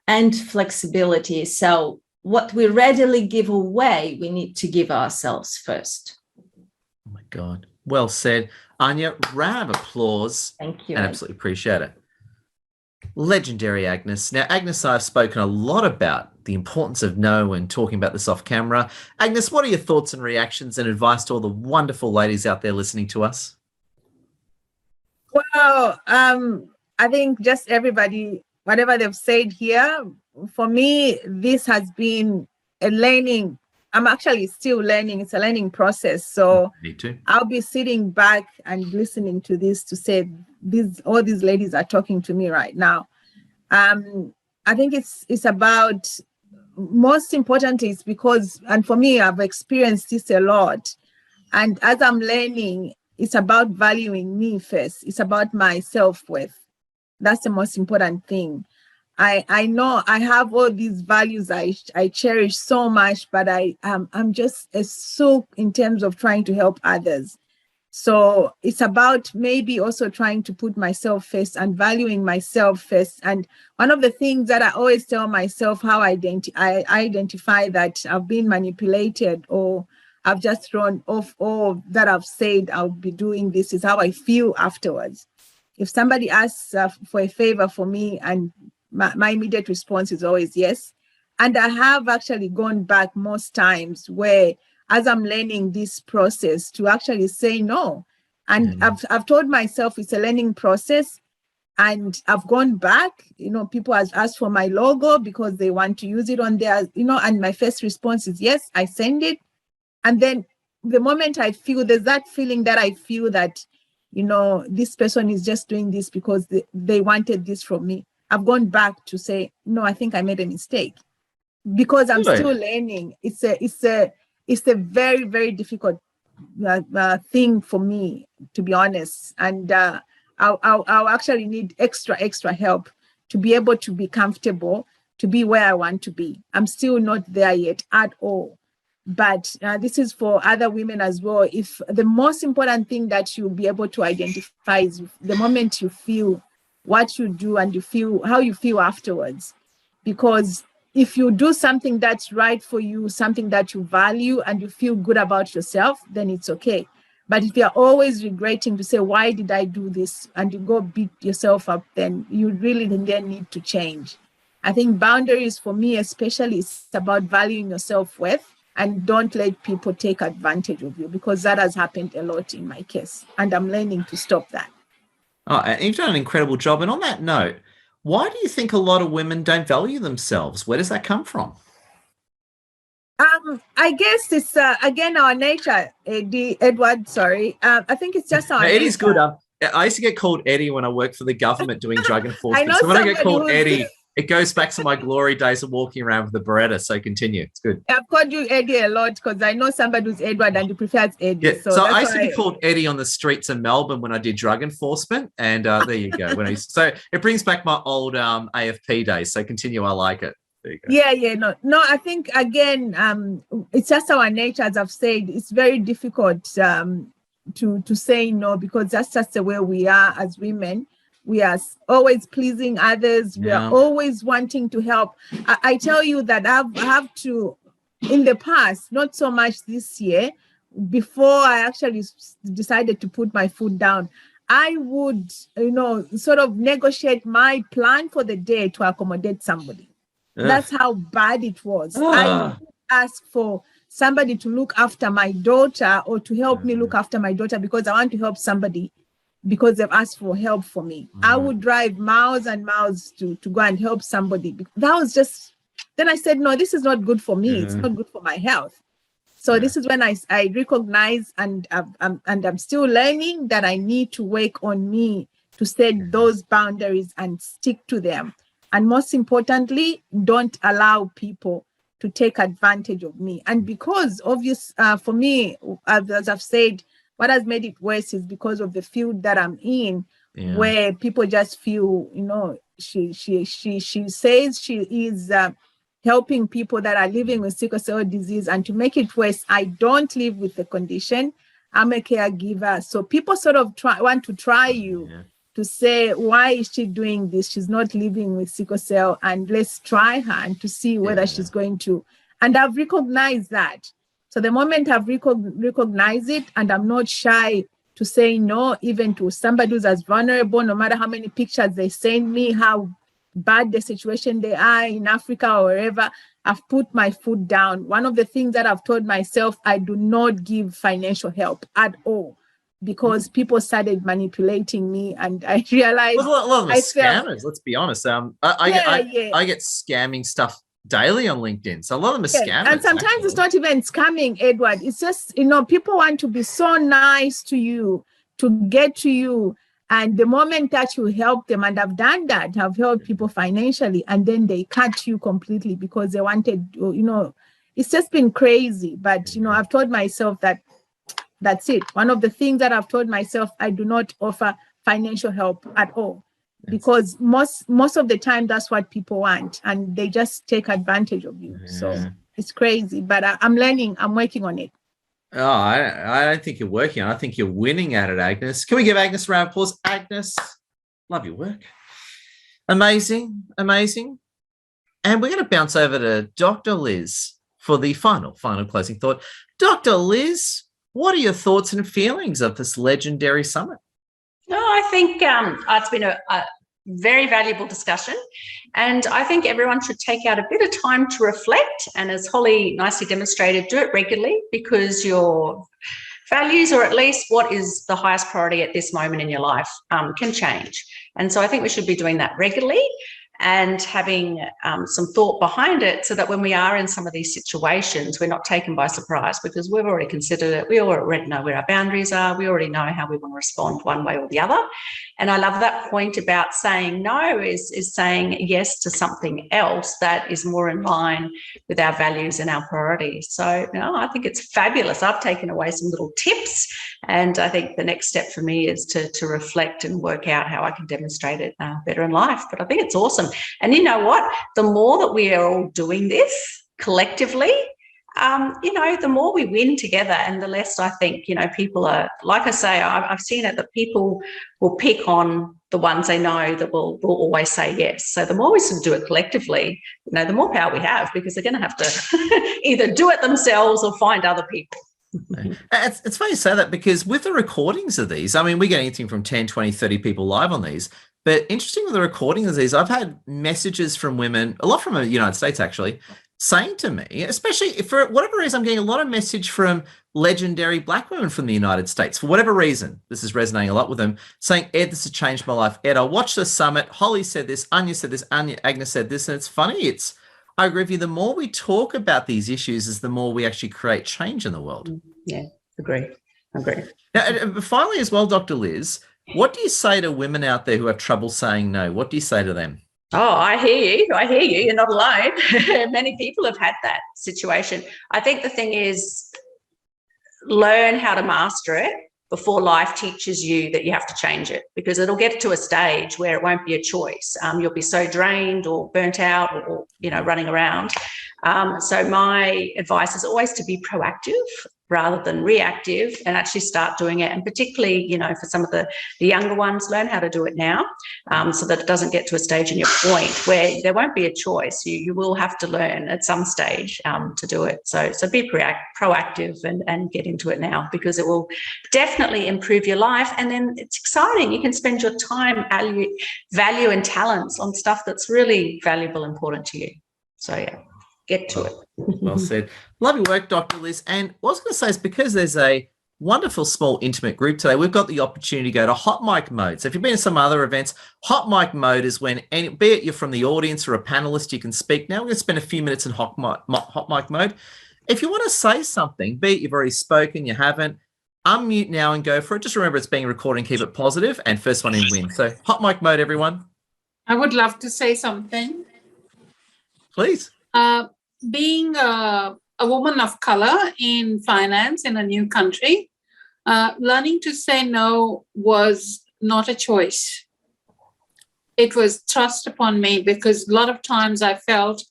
and flexibility. So what we readily give away, we need to give ourselves first. Oh my God. Well said. Anya, round of applause. Thank you. I absolutely appreciate it. Legendary Agnes. Now, Agnes, I've spoken a lot about the importance of no and talking about this off camera. Agnes, what are your thoughts and reactions and advice to all the wonderful ladies out there listening to us? Well, I think just everybody, whatever they've said here, for me, this has been a learning. I'm actually still learning. It's a learning process. So Me too. I'll be sitting back and listening to this to say all these ladies are talking to me right now. I think it's about, most importantly, it's because, and for me, I've experienced this a lot. And as I'm learning, it's about valuing me first. It's about my self-worth. That's the most important thing. I know I have all these values I cherish so much, but I'm just a soak in terms of trying to help others. So it's about maybe also trying to put myself first and valuing myself first. And one of the things that I always tell myself, how I identify that I've been manipulated or I've just thrown off all that I've said I'll be doing this, is how I feel afterwards. If somebody asks for a favor for me, and my immediate response is always yes. And I have actually gone back most times where, as I'm learning this process, to actually say no. And I've told myself it's a learning process. And I've gone back, people have asked for my logo because they want to use it on their, and my first response is yes, I send it. And then the moment I feel, there's that feeling that I feel that, this person is just doing this because they wanted this from me, I've gone back to say, no, I think I made a mistake, because I'm still learning. It's a very, very difficult thing for me, to be honest. And I'll actually need extra help to be able to be comfortable, to be where I want to be. I'm still not there yet at all. But this is for other women as well. If the most important thing that you'll be able to identify is the moment you feel what you do and you feel how you feel afterwards. Because if you do something that's right for you, something that you value and you feel good about yourself, then it's okay. But if you're always regretting to say, why did I do this? And you go beat yourself up, then you really then need to change. I think boundaries for me, especially, is about valuing your self-worth, and don't let people take advantage of you, because that has happened a lot in my case. And I'm learning to stop that. Oh, and you've done an incredible job. And on that note, why do you think a lot of women don't value themselves? Where does that come from? I guess it's, again, our nature, Edward, sorry. I think it's just our nature. Eddie's good. I used to get called Eddie when I worked for the government doing drug enforcement. So when I get called Eddie, it goes back to my glory days of walking around with the Beretta. So continue. It's good. I've called you Eddie a lot because I know somebody who's Edward and you prefer Eddie. Yeah. So I used to be called Eddie on the streets of Melbourne when I did drug enforcement. And there you go. So it brings back my old AFP days. So continue. I like it. There you go. No, I think, again, it's just our nature. As I've said, it's very difficult to say no, because that's just the way we are as women. We are always pleasing others. We are always wanting to help. I tell you that I have to, in the past, not so much this year, before I actually decided to put my foot down, I would, sort of negotiate my plan for the day to accommodate somebody. That's how bad it was. I would ask for somebody to look after my daughter or to help me look after my daughter because I want to help somebody, because they've asked for help for me. I would drive miles and miles to go and help somebody. That was just, then I said, no, this is not good for me. It's not good for my health. So this is when I recognize, and I'm still learning, that I need to work on me to set those boundaries and stick to them. And most importantly, don't allow people to take advantage of me. And because for me, as I've said, what has made it worse is because of the field that I'm in, where people just feel, she says she is helping people that are living with sickle cell disease. And to make it worse, I don't live with the condition. I'm a caregiver. So people sort of want to try you to say, why is she doing this? She's not living with sickle cell, and let's try her and to see whether she's going to. And I've recognized that. So the moment I've recognized it, and I'm not shy to say no, even to somebody who's as vulnerable, no matter how many pictures they send me, how bad the situation they are in Africa or wherever, I've put my foot down. One of the things that I've told myself, I do not give financial help at all, because people started manipulating me, and I realized a lot of them are scammers. Let's be honest. I get scamming stuff daily on LinkedIn. So a lot of them are scammers. And sometimes it's not even scamming, Edward. It's just, people want to be so nice to you, to get to you. And the moment that you help them, and I've done that, I've helped people financially, and then they cut you completely because they wanted, it's just been crazy. But, I've told myself that that's it. One of the things that I've told myself, I do not offer financial help at all, because most of the time that's what people want, and they just take advantage of you. So it's crazy, but I'm learning. I'm working on it. Oh, I don't think you're working on it. I think you're winning at it, Agnes. Can we give Agnes a round of applause? Agnes, love your work. Amazing, amazing. And we're going to bounce over to Dr. Liz for the final closing thought. Dr. Liz, what are your thoughts and feelings of this legendary summit? No, I think it's been a very valuable discussion, and I think everyone should take out a bit of time to reflect, and as Holly nicely demonstrated, do it regularly, because your values, or at least what is the highest priority at this moment in your life, can change. And so I think we should be doing that regularly and having some thought behind it, so that when we are in some of these situations, we're not taken by surprise, because we've already considered it. We already know where our boundaries are. We already know how we want to respond one way or the other. And I love that point about saying no is saying yes to something else that is more in line with our values and our priorities. So I think it's fabulous. I've taken away some little tips, and I think the next step for me is to reflect and work out how I can demonstrate it better in life. But I think it's awesome. And you know what? The more that we are all doing this collectively, the more we win together, and the less I think, people are, like I say, I've seen it, that people will pick on the ones they know that will always say yes. So the more we sort of do it collectively, the more power we have, because they're going to have to either do it themselves or find other people. It's funny you say that, because with the recordings of these, I mean, we get anything from 10, 20, 30 people live on these. But interesting with the recordings of these, I've had messages from women, a lot from the United States actually, saying to me, especially if for whatever reason, I'm getting a lot of message from legendary Black women from the United States. For whatever reason, this is resonating a lot with them, saying, Ed, this has changed my life. Ed, I watched the summit. Holly said this, Anya said this, Agnes said this. And it's funny. I agree with you. The more we talk about these issues is the more we actually create change in the world. Yeah, agree. Now, finally as well, Dr. Liz, what do you say to women out there who have trouble saying no? What do you say to them? Oh, I hear you. You're not alone. Many people have had that situation. I think the thing is, learn how to master it before life teaches you that you have to change it, because it'll get to a stage where it won't be a choice. You'll be so drained or burnt out or running around. So my advice is always to be proactive rather than reactive, and actually start doing it. And particularly, for some of the younger ones, learn how to do it now, so that it doesn't get to a stage in your point where there won't be a choice. You will have to learn at some stage to do it. So be proactive and get into it now, because it will definitely improve your life. And then it's exciting. You can spend your time, value and talents on stuff that's really valuable, important to you. So yeah, get to it. Well said. Love your work, Dr. Liz. And what I was going to say is, because there's a wonderful, small, intimate group today, we've got the opportunity to go to hot mic mode. So if you've been to some other events, hot mic mode is when, be it you're from the audience or a panelist, you can speak. Now we're going to spend a few minutes in hot mic mode. If you want to say something, be it you've already spoken, you haven't, unmute now and go for it. Just remember it's being recorded and keep it positive, and first one in wins. So hot mic mode, everyone. I would love to say something. Please. Being a woman of color in finance in a new country, learning to say no was not a choice. It was thrust upon me, because a lot of times I felt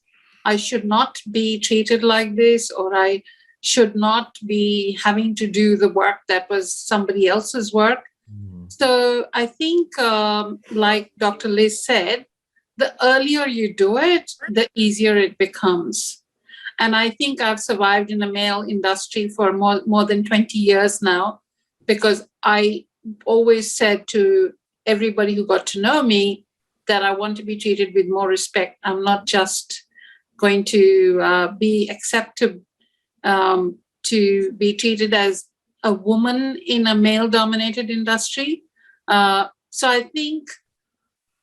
I should not be treated like this, or I should not be having to do the work that was somebody else's work. So I think, like Dr. Liz said, the earlier you do it, the easier it becomes. And I think I've survived in the male industry for more than 20 years now, because I always said to everybody who got to know me that I want to be treated with more respect. I'm not just going to be accepted to be treated as a woman in a male-dominated industry. So I think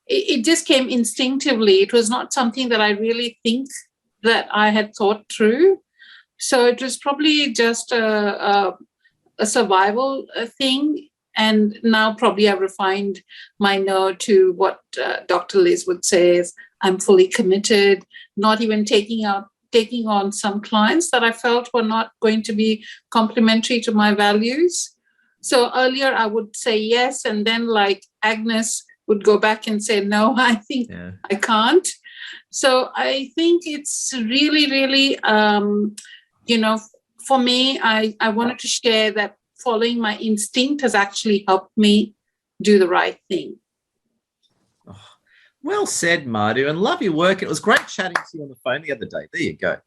it just came instinctively. It was not something that I really think that I had thought through. So it was probably just a survival thing. And now probably I've refined my no to what Dr. Liz would say is I'm fully committed, not even taking on some clients that I felt were not going to be complementary to my values. So earlier I would say yes, and then like Agnes would go back and say, no, I think I can't. So I think it's really, really, for me, I wanted to share that following my instinct has actually helped me do the right thing. Oh, well said, Madhu, and love your work. It was great chatting to you on the phone the other day. There you go.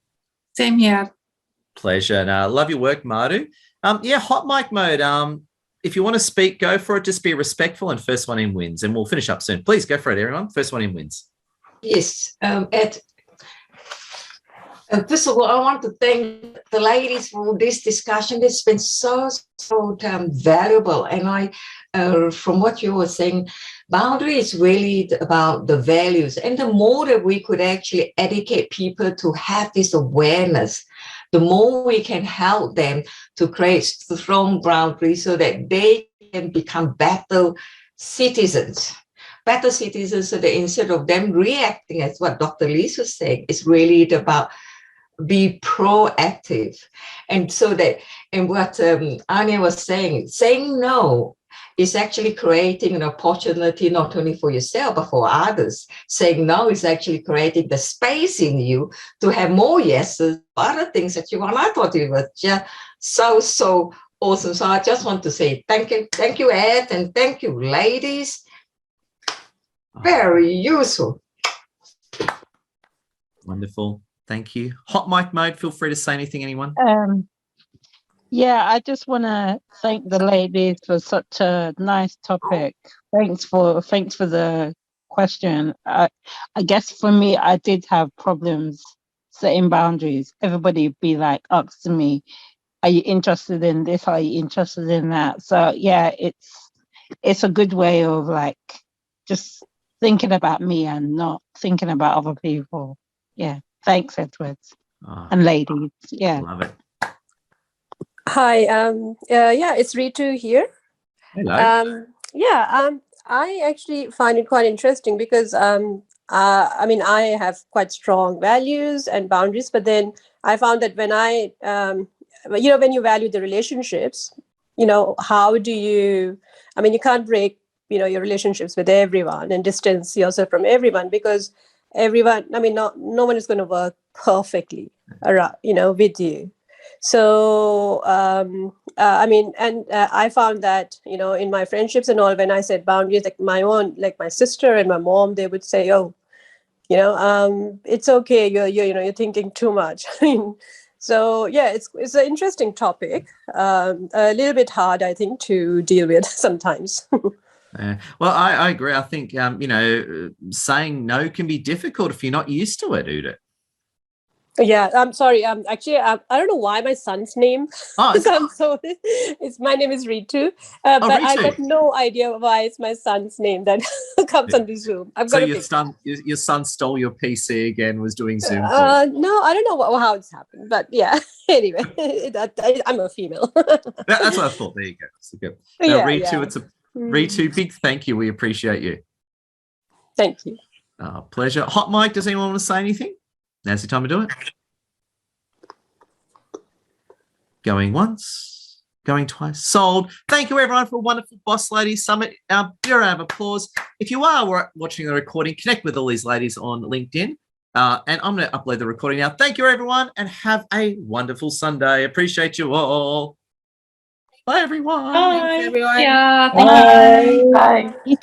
Same here. Pleasure. And love your work, Madhu. Hot mic mode. If you want to speak, go for it. Just be respectful, and first one in wins. And we'll finish up soon. Please go for it, everyone. First one in wins. Yes, Ed. First of all, I want to thank the ladies for this discussion. It's been so valuable. And from what you were saying, boundary is really about the values. And the more that we could actually educate people to have this awareness, the more we can help them to create strong boundaries so that they can become better citizens. So that instead of them reacting, as what Dr. Liz was saying, it's really about be proactive. And so that, and what Anya was saying no is actually creating an opportunity not only for yourself, but for others. Saying no is actually creating the space in you to have more yeses, other things that you want. I thought it was just so awesome. So I just want to say thank you, Ed, and thank you, ladies. Very useful. Wonderful. Thank you. Hot mic mode. Feel free to say anything, anyone. I just want to thank the ladies for such a nice topic. Thanks for the question. I guess for me, I did have problems setting boundaries. Everybody be like asking me, "Are you interested in this? Are you interested in that?" So yeah, it's a good way of like just thinking about me and not thinking about other people. Yeah. Thanks, Edward. And ladies. Yeah. Love it. Hi. It's Ritu here. Hello. I actually find it quite interesting because I have quite strong values and boundaries, but then I found that when when you value the relationships, how do you can't break, your relationships with everyone and distance yourself from everyone because everyone, no one is going to work perfectly around, with you. So, I found that, in my friendships and all, when I set boundaries, like my sister and my mom, they would say, oh, it's okay. You're thinking too much. So yeah, it's an interesting topic. A little bit hard, I think, to deal with sometimes. Well, I agree. I think, saying no can be difficult if you're not used to it, Udit. Yeah, I'm sorry. Actually, I don't know why my son's name. My name is Ritu, but Ritu. I got no idea why it's my son's name that comes on the Zoom. Your son stole your PC again, was doing Zoom. No, I don't know how it's happened, but yeah. Anyway, I'm a female. That's what I thought. There you go. So good. Now, Ritu, it's a Ritu, big thank you. We appreciate you. Thank you. Pleasure. Hot mic, does anyone want to say anything? Now's the time to do it. Going once, going twice. Sold. Thank you, everyone, for a wonderful Boss Ladies Summit. Big round of applause. If you are watching the recording, connect with all these ladies on LinkedIn. And I'm going to upload the recording now. Thank you, everyone, and have a wonderful Sunday. Appreciate you all. Bye, everyone. Bye, everyone. Yeah. Bye. Bye.